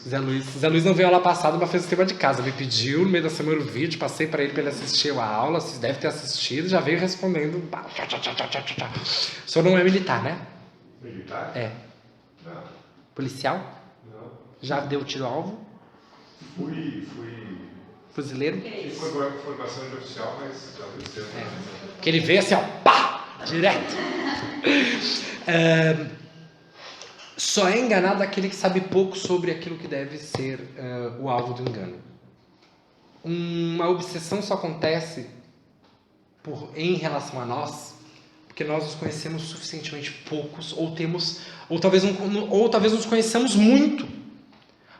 Zé Luiz. Zé Luiz não veio aula passada, mas fez o tema de casa. Me pediu no meio da semana o vídeo, passei para ele assistir a aula. Vocês devem ter assistido, já veio respondendo. O senhor não é militar, né? Militar? É. Não. Policial? Não. Já deu tiro ao alvo? Fui Fuzileiro? formação de oficial, mas já deu tempo. Que ele veio assim, ó, pá! Direto. Só é enganado aquele que sabe pouco sobre aquilo que deve ser o alvo do engano. Uma obsessão só acontece em relação a nós, porque nós nos conhecemos suficientemente poucos, ou talvez nos conheçamos muito.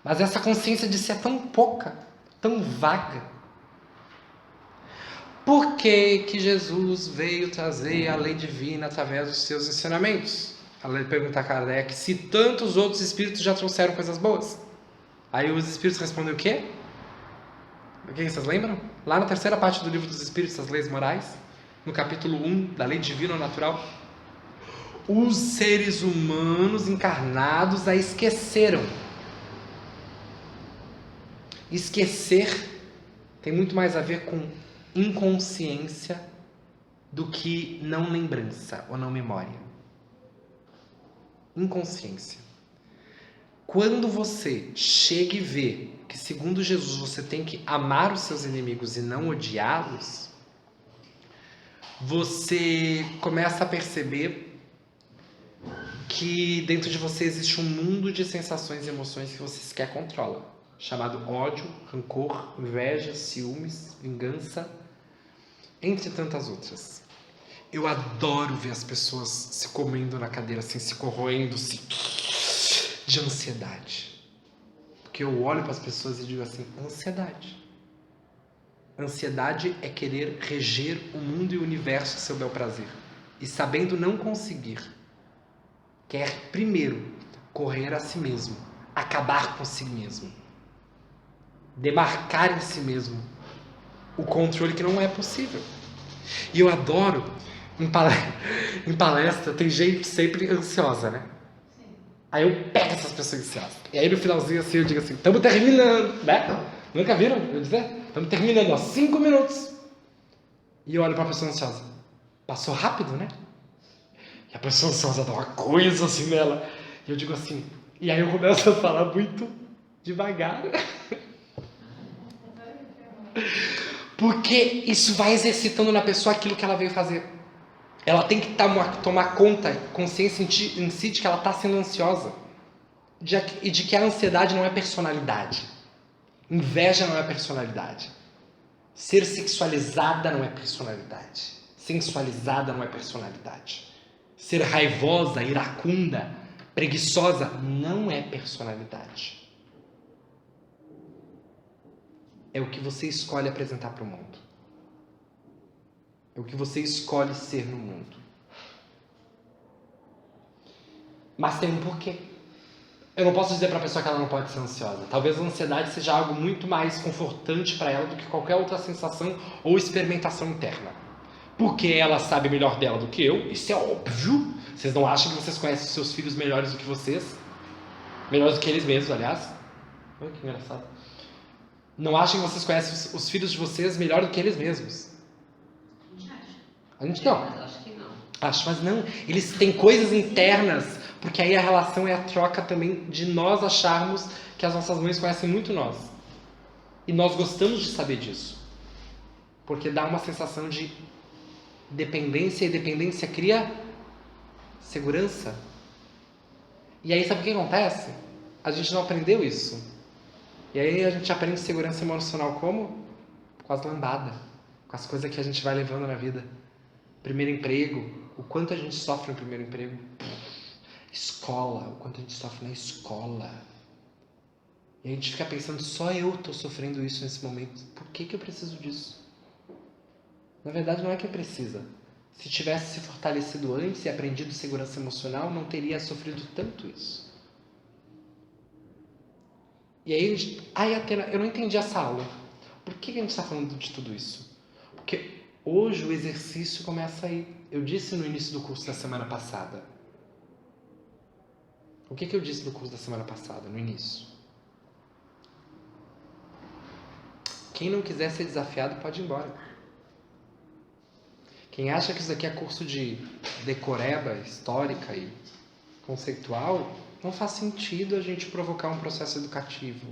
Mas essa consciência de si é tão pouca, tão vaga. Por que Jesus veio trazer a lei divina através dos seus ensinamentos? A lei pergunta a Kardec se tantos outros espíritos já trouxeram coisas boas. Aí os espíritos respondem o quê? O que vocês lembram? Lá na terceira parte do livro dos Espíritos, as leis morais, no capítulo 1 da lei divina ou natural, os seres humanos encarnados a esqueceram. Esquecer tem muito mais a ver com inconsciência do que não lembrança ou não memória. Inconsciência. Quando você chega e vê que, segundo Jesus, você tem que amar os seus inimigos e não odiá-los, você começa a perceber que dentro de você existe um mundo de sensações e emoções que você sequer controla, chamado ódio, rancor, inveja, ciúmes, vingança, entre tantas outras. Eu adoro ver as pessoas se comendo na cadeira, assim, se corroendo, de ansiedade. Porque eu olho para as pessoas e digo assim, ansiedade. Ansiedade é querer reger o mundo e o universo a seu bel prazer. E sabendo não conseguir, quer primeiro correr a si mesmo, acabar com si mesmo. Demarcar em si mesmo o controle que não é possível. E eu adoro, em palestra, tem gente sempre ansiosa, né? Sim. Aí eu pego essas pessoas ansiosas. E aí no finalzinho assim eu digo assim, estamos terminando, né? Nunca viram eu dizer? Estamos terminando, ó, 5 minutos. E eu olho para a pessoa ansiosa. Passou rápido, né? E a pessoa ansiosa dá uma coisa assim nela. E eu digo assim, e aí eu começo a falar muito devagar. Porque isso vai exercitando na pessoa aquilo que ela veio fazer. Ela tem que tomar conta, consciência em si de que ela está sendo ansiosa. E de que a ansiedade não é personalidade. Inveja não é personalidade. Ser sexualizada não é personalidade. Sensualizada não é personalidade. Ser raivosa, iracunda, preguiçosa não é personalidade. É o que você escolhe apresentar para o mundo. É o que você escolhe ser no mundo. Mas tem um porquê. Eu não posso dizer para a pessoa que ela não pode ser ansiosa. Talvez a ansiedade seja algo muito mais confortante para ela do que qualquer outra sensação ou experimentação interna. Porque ela sabe melhor dela do que eu. Isso é óbvio. Vocês não acham que vocês conhecem os seus filhos melhores do que vocês? Melhores do que eles mesmos, aliás. Olha que engraçado. Não acham que vocês conhecem os filhos de vocês melhor do que eles mesmos? A gente acha. A gente não. Mas acho que não. Acho, mas não. Eles têm coisas internas, porque aí a relação é a troca também de nós acharmos que as nossas mães conhecem muito nós. E nós gostamos de saber disso. Porque dá uma sensação de dependência, e dependência cria segurança. E aí sabe o que acontece? A gente não aprendeu isso. E aí a gente aprende segurança emocional como? Com as lambadas, com as coisas que a gente vai levando na vida. Primeiro emprego, o quanto a gente sofre no primeiro emprego. Escola, o quanto a gente sofre na escola. E a gente fica pensando, só eu estou sofrendo isso nesse momento. Por que eu preciso disso? Na verdade, não é que precisa. Se tivesse se fortalecido antes e aprendido segurança emocional, não teria sofrido tanto isso. E aí, Atena, eu não entendi essa aula. Por que a gente está falando de tudo isso? Porque hoje o exercício começa aí. Eu disse no início do curso da semana passada. O que eu disse no curso da semana passada, no início? Quem não quiser ser desafiado pode ir embora. Quem acha que isso aqui é curso de decoreba histórica e conceitual, não faz sentido a gente provocar um processo educativo.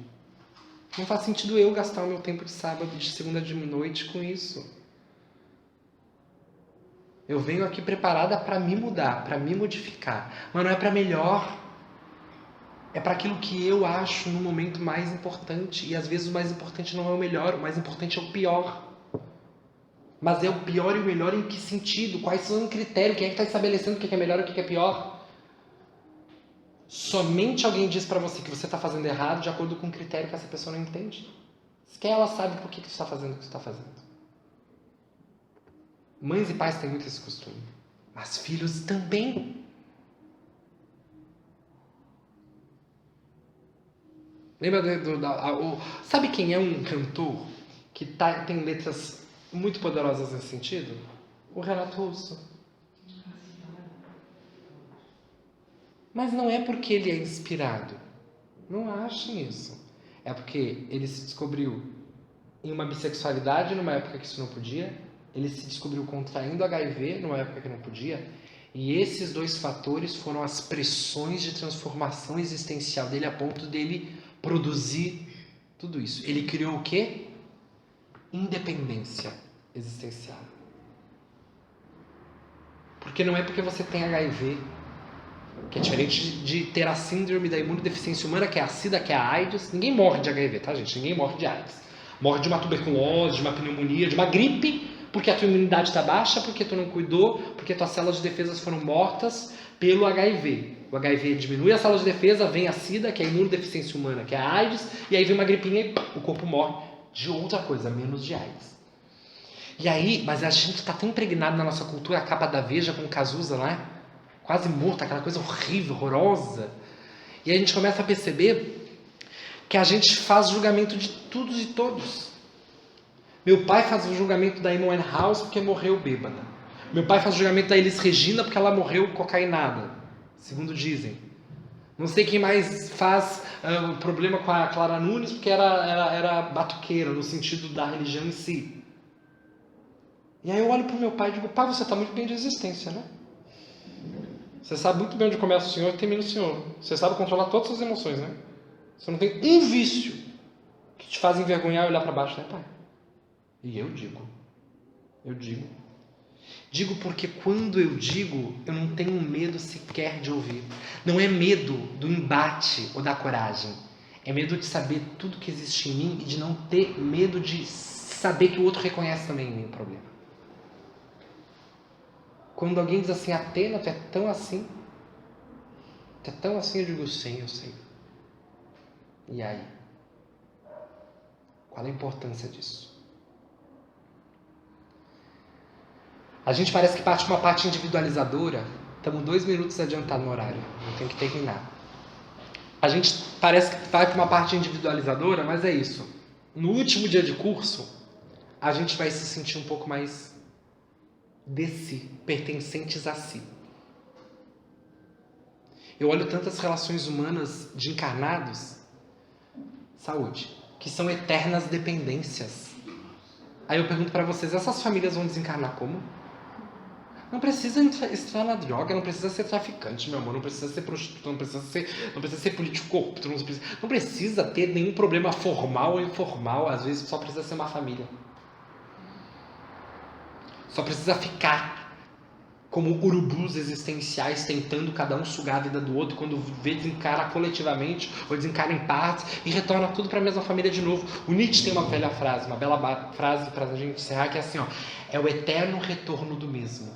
Não faz sentido eu gastar o meu tempo de sábado, de segunda de noite com isso. Eu venho aqui preparada para me mudar, para me modificar. Mas não é para melhor. É para aquilo que eu acho no momento mais importante. E às vezes o mais importante não é o melhor, o mais importante é o pior. Mas é o pior e o melhor em que sentido? Quais são os critérios? Quem é que está estabelecendo o que é melhor e o que é pior? Somente alguém diz para você que você está fazendo errado de acordo com um critério que essa pessoa não entende. Sequer ela sabe por que você está fazendo o que você está fazendo. Mães e pais têm muito esse costume. Mas filhos também. Lembra sabe quem é um cantor que tem letras muito poderosas nesse sentido? O Renato Russo. Mas não é porque ele é inspirado. Não achem isso. É porque ele se descobriu em uma bissexualidade numa época que isso não podia. Ele se descobriu contraindo HIV numa época que não podia. E esses dois fatores foram as pressões de transformação existencial dele a ponto dele produzir tudo isso. Ele criou o quê? Independência existencial. Porque não é porque você tem HIV, que é diferente de ter a síndrome da imunodeficiência humana, que é a SIDA, que é a AIDS. Ninguém morre de HIV, tá, gente? Ninguém morre de AIDS. Morre de uma tuberculose, de uma pneumonia, de uma gripe, porque a tua imunidade está baixa, porque tu não cuidou, porque tuas células de defesa foram mortas pelo HIV. O HIV diminui as células de defesa, vem a SIDA, que é a imunodeficiência humana, que é a AIDS, e aí vem uma gripinha e o corpo morre de outra coisa, menos de AIDS. E aí, mas a gente está tão impregnado na nossa cultura, a capa da Veja com o Cazuza lá, quase morto, aquela coisa horrível, horrorosa. E aí a gente começa a perceber que a gente faz julgamento de todos e todos. Meu pai faz o julgamento da Amy Winehouse porque morreu bêbada. Meu pai faz o julgamento da Elis Regina porque ela morreu cocainada, segundo dizem. Não sei quem mais faz problema com a Clara Nunes porque era batuqueira, no sentido da religião em si. E aí eu olho para o meu pai e digo, pai, você está muito bem de existência, né? Você sabe muito bem onde começa o Senhor e termina o Senhor. Você sabe controlar todas as suas emoções, né? Você não tem um vício que te faz envergonhar e olhar para baixo, né, pai? E eu digo. Digo porque quando eu digo, eu não tenho medo sequer de ouvir. Não é medo do embate ou da coragem. É medo de saber tudo que existe em mim e de não ter medo de saber que o outro reconhece também em mim o problema. Quando alguém diz assim, Atena, tu é tão assim? Tu é tão assim? Eu digo, sim, eu sei. E aí? Qual a importância disso? A gente parece que parte de uma parte individualizadora. Estamos 2 minutos adiantados no horário. Eu tenho que terminar. A gente parece que vai para uma parte individualizadora, mas é isso. No último dia de curso, a gente vai se sentir um pouco mais de si, pertencentes a si. Eu olho tantas relações humanas de encarnados, saúde, que são eternas dependências. Aí eu pergunto para vocês, essas famílias vão desencarnar como? Não precisa entrar na droga, não precisa ser traficante, meu amor, não precisa ser prostituta, não precisa ser político corrupto, não precisa ter nenhum problema formal ou informal, às vezes só precisa ser uma família. Só precisa ficar como urubus existenciais, tentando cada um sugar a vida do outro, quando vê, desencara coletivamente, ou desencara em partes, e retorna tudo para a mesma família de novo. O Nietzsche tem uma velha frase, uma bela frase para a gente encerrar, que é assim, ó, é o eterno retorno do mesmo.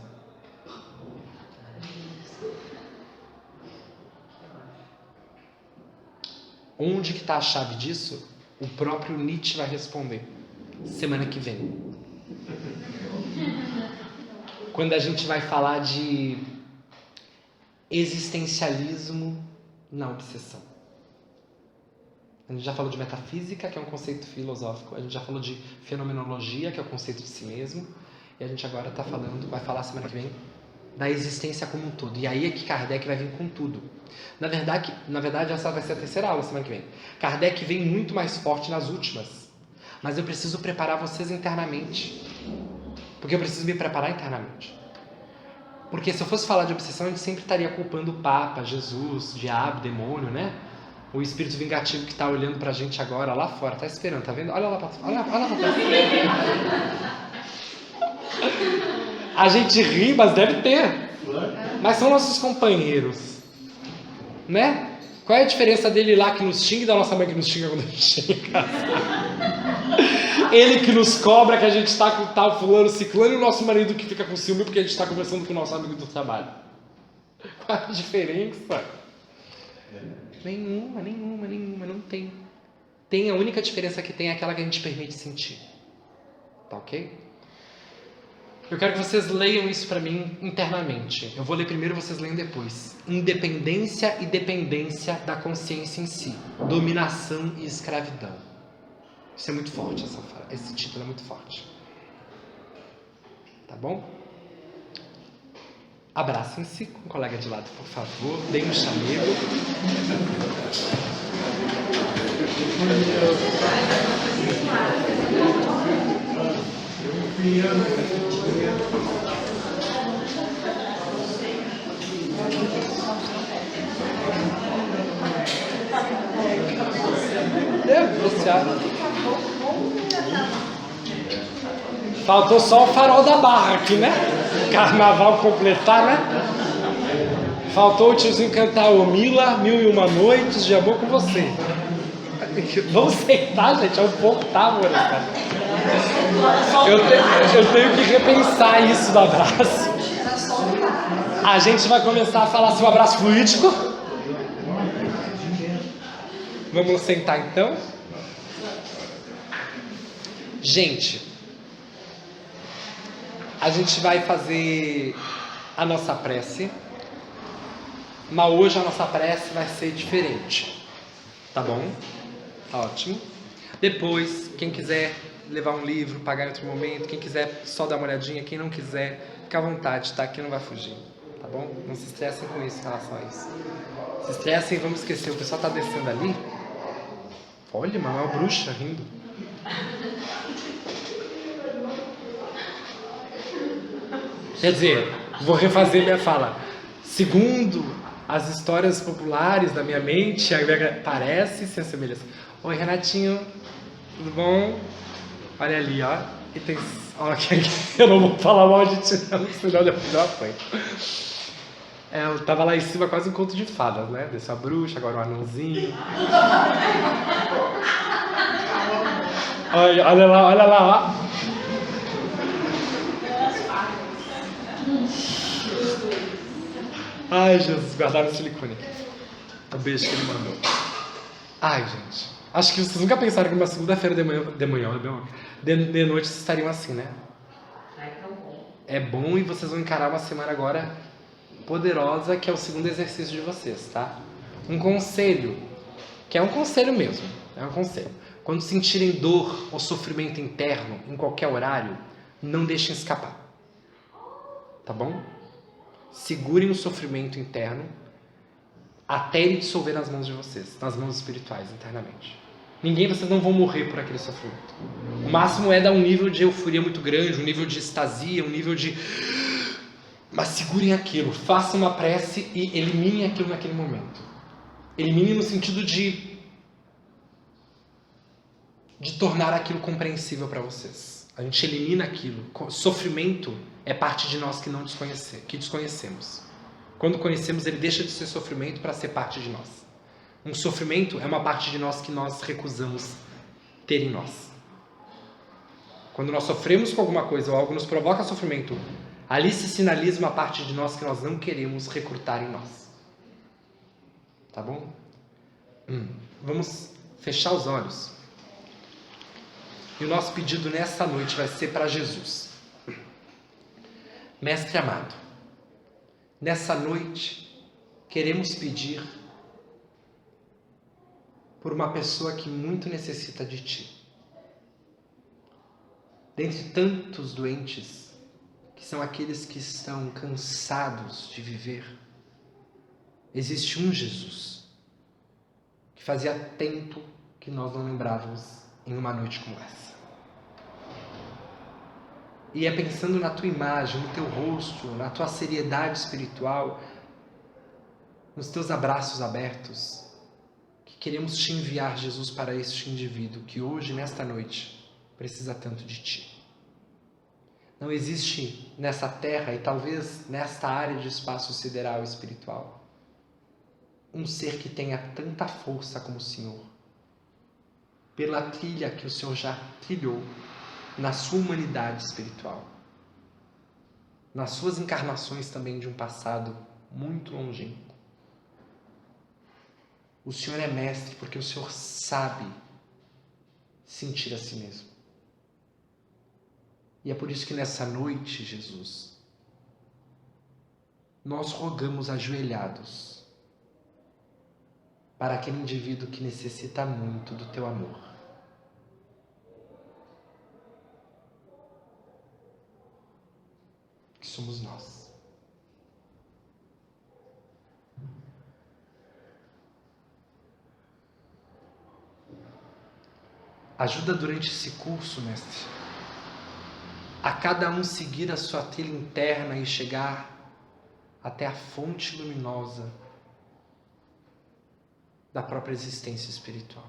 Onde que está a chave disso? O próprio Nietzsche vai responder. Semana que vem. Quando a gente vai falar de existencialismo na obsessão. A gente já falou de metafísica, que é um conceito filosófico. A gente já falou de fenomenologia, que é o conceito de si mesmo. E a gente agora vai falar semana que vem da existência como um todo. E aí é que Kardec vai vir com tudo. Na verdade, essa vai ser a terceira aula semana que vem. Kardec vem muito mais forte nas últimas. Mas eu preciso preparar vocês internamente. Porque eu preciso me preparar internamente. Porque se eu fosse falar de obsessão, a gente sempre estaria culpando o Papa, Jesus, diabo, demônio, né? O espírito vingativo que está olhando pra gente agora lá fora, tá esperando, tá vendo? Olha lá pra trás. A gente ri, mas deve ter. Mas são nossos companheiros. Né? Qual é a diferença dele lá que nos xinga e da nossa mãe que nos xinga quando a gente chega em casa? Ele que nos cobra que a gente está com tal fulano, ciclano, e o nosso marido que fica com ciúme porque a gente está conversando com o nosso amigo do trabalho. Qual a diferença? Nenhuma, não tem. A única diferença que tem é aquela que a gente permite sentir. Tá ok? Eu quero que vocês leiam isso para mim internamente. Eu vou ler primeiro, vocês leiam depois. Independência e dependência da consciência em si. Dominação e escravidão. Isso é muito forte, esse título é muito forte. Tá bom? Abracem-se com o colega de lado, por favor. Deem um chamego. Faltou só o farol da barra aqui, né? Carnaval completar, né? Faltou o tiozinho cantar o Mila, 1001 noites de amor com você. Vamos sentar, gente, é um pouco, tá, amor? Eu tenho que repensar isso do abraço. A gente vai começar a falar sobre o abraço fluídico. Vamos sentar então? Gente, a gente vai fazer a nossa prece, mas hoje a nossa prece vai ser diferente, tá bom? Ótimo. Depois, quem quiser levar um livro, pagar em outro momento, quem quiser só dar uma olhadinha, quem não quiser, fica à vontade, tá? Aqui não vai fugir, tá bom? Não se estressem com isso em relação a isso. Se estressem, vamos esquecer, o pessoal tá descendo ali. Olha, mano, é uma bruxa rindo. Quer dizer, vou refazer minha fala. Segundo as histórias populares da minha mente, parece se assemelha. Oi, Renatinho, tudo bom? Olha ali, ó. E tem... Ó, eu não vou falar mal de ti, não, senão depois eu apanho. Eu tava lá em cima quase um conto de fadas, né? Desceu a bruxa, agora um anãozinho. Olha lá, ó. Ai, Jesus, guardaram o silicone aqui. O beijo que ele mandou. Ai, gente. Acho que vocês nunca pensaram que numa segunda-feira de noite vocês estariam assim, né? É bom, e vocês vão encarar uma semana agora poderosa, que é o segundo exercício de vocês, tá? Um conselho, que é um conselho mesmo. É um conselho. Quando sentirem dor ou sofrimento interno, em qualquer horário, não deixem escapar. Tá bom? Segurem o sofrimento interno até ele dissolver nas mãos de vocês, nas mãos espirituais, internamente. Vocês não vão morrer por aquele sofrimento. O máximo é dar um nível de euforia muito grande, um nível de extasia, um nível de... Mas segurem aquilo, façam uma prece e eliminem aquilo naquele momento. Eliminem no sentido de tornar aquilo compreensível para vocês. A gente elimina aquilo. Sofrimento é parte de nós que desconhecemos. Quando conhecemos, ele deixa de ser sofrimento para ser parte de nós. Um sofrimento é uma parte de nós que nós recusamos ter em nós. Quando nós sofremos com alguma coisa ou algo nos provoca sofrimento, ali se sinaliza uma parte de nós que nós não queremos recrutar em nós. Tá bom? Vamos fechar os olhos. E o nosso pedido nessa noite vai ser para Jesus. Mestre amado, nessa noite queremos pedir por uma pessoa que muito necessita de Ti. Dentre tantos doentes, que são aqueles que estão cansados de viver, existe um Jesus, que fazia tempo que nós não lembrávamos em uma noite como essa. E é pensando na Tua imagem, no Teu rosto, na Tua seriedade espiritual, nos Teus abraços abertos, que queremos Te enviar, Jesus, para este indivíduo que hoje, nesta noite, precisa tanto de Ti. Não existe nessa terra e talvez nesta área de espaço sideral espiritual um ser que tenha tanta força como o Senhor, pela trilha que o Senhor já trilhou na sua humanidade espiritual, nas suas encarnações também de um passado muito longínquo. O Senhor é mestre porque o Senhor sabe sentir a si mesmo. E é por isso que nessa noite, Jesus, nós rogamos ajoelhados para aquele indivíduo que necessita muito do Teu amor. Que somos nós. Ajuda durante esse curso, mestre, a cada um seguir a sua trilha interna e chegar até a fonte luminosa da própria existência espiritual.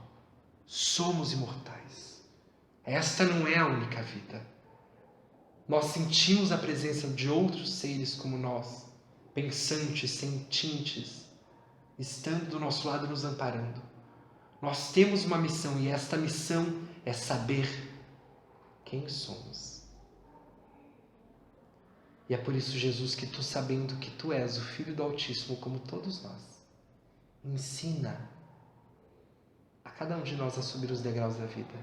Somos imortais. Esta não é a única vida. Nós sentimos a presença de outros seres como nós, pensantes, sentientes, estando do nosso lado nos amparando. Nós temos uma missão e esta missão é saber quem somos. E é por isso, Jesus, que Tu, sabendo que Tu és o Filho do Altíssimo, como todos nós, ensina a cada um de nós a subir os degraus da vida.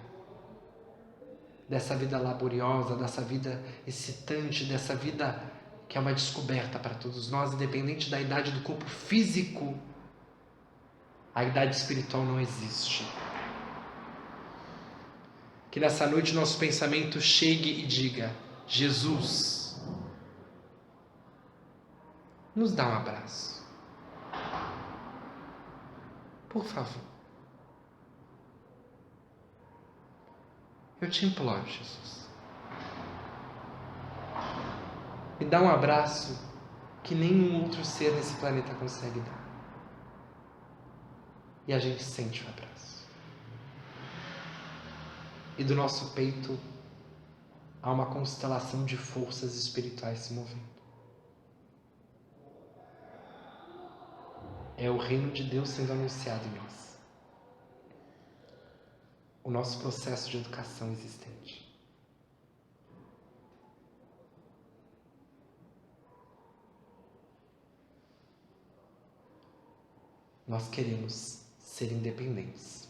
Dessa vida laboriosa, dessa vida excitante, dessa vida que é uma descoberta para todos nós, independente da idade do corpo físico, a idade espiritual não existe. Que nessa noite nosso pensamento chegue e diga: Jesus, nos dá um abraço. Por favor. Eu te imploro, Jesus. Me dá um abraço que nenhum outro ser nesse planeta consegue dar. E a gente sente o abraço. E do nosso peito há uma constelação de forças espirituais se movendo. É o reino de Deus sendo anunciado em nós. O nosso processo de educação existente. Nós queremos ser independentes.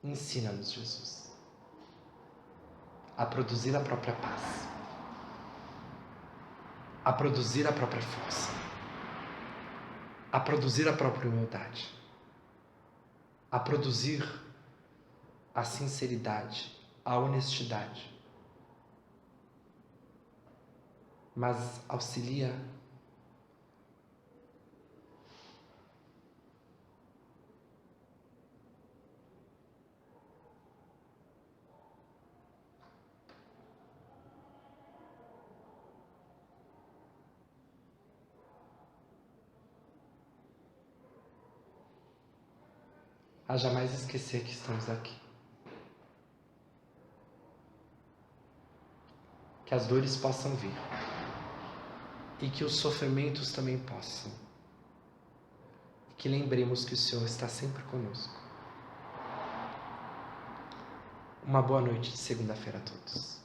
Ensina-nos, Jesus, a produzir a própria paz, a produzir a própria força, a produzir a própria humildade, a produzir a sinceridade, a honestidade, mas auxilia a jamais esquecer que estamos aqui. que as dores possam vir e que os sofrimentos também possam. E que lembremos que o Senhor está sempre conosco. Uma boa noite de segunda-feira a todos.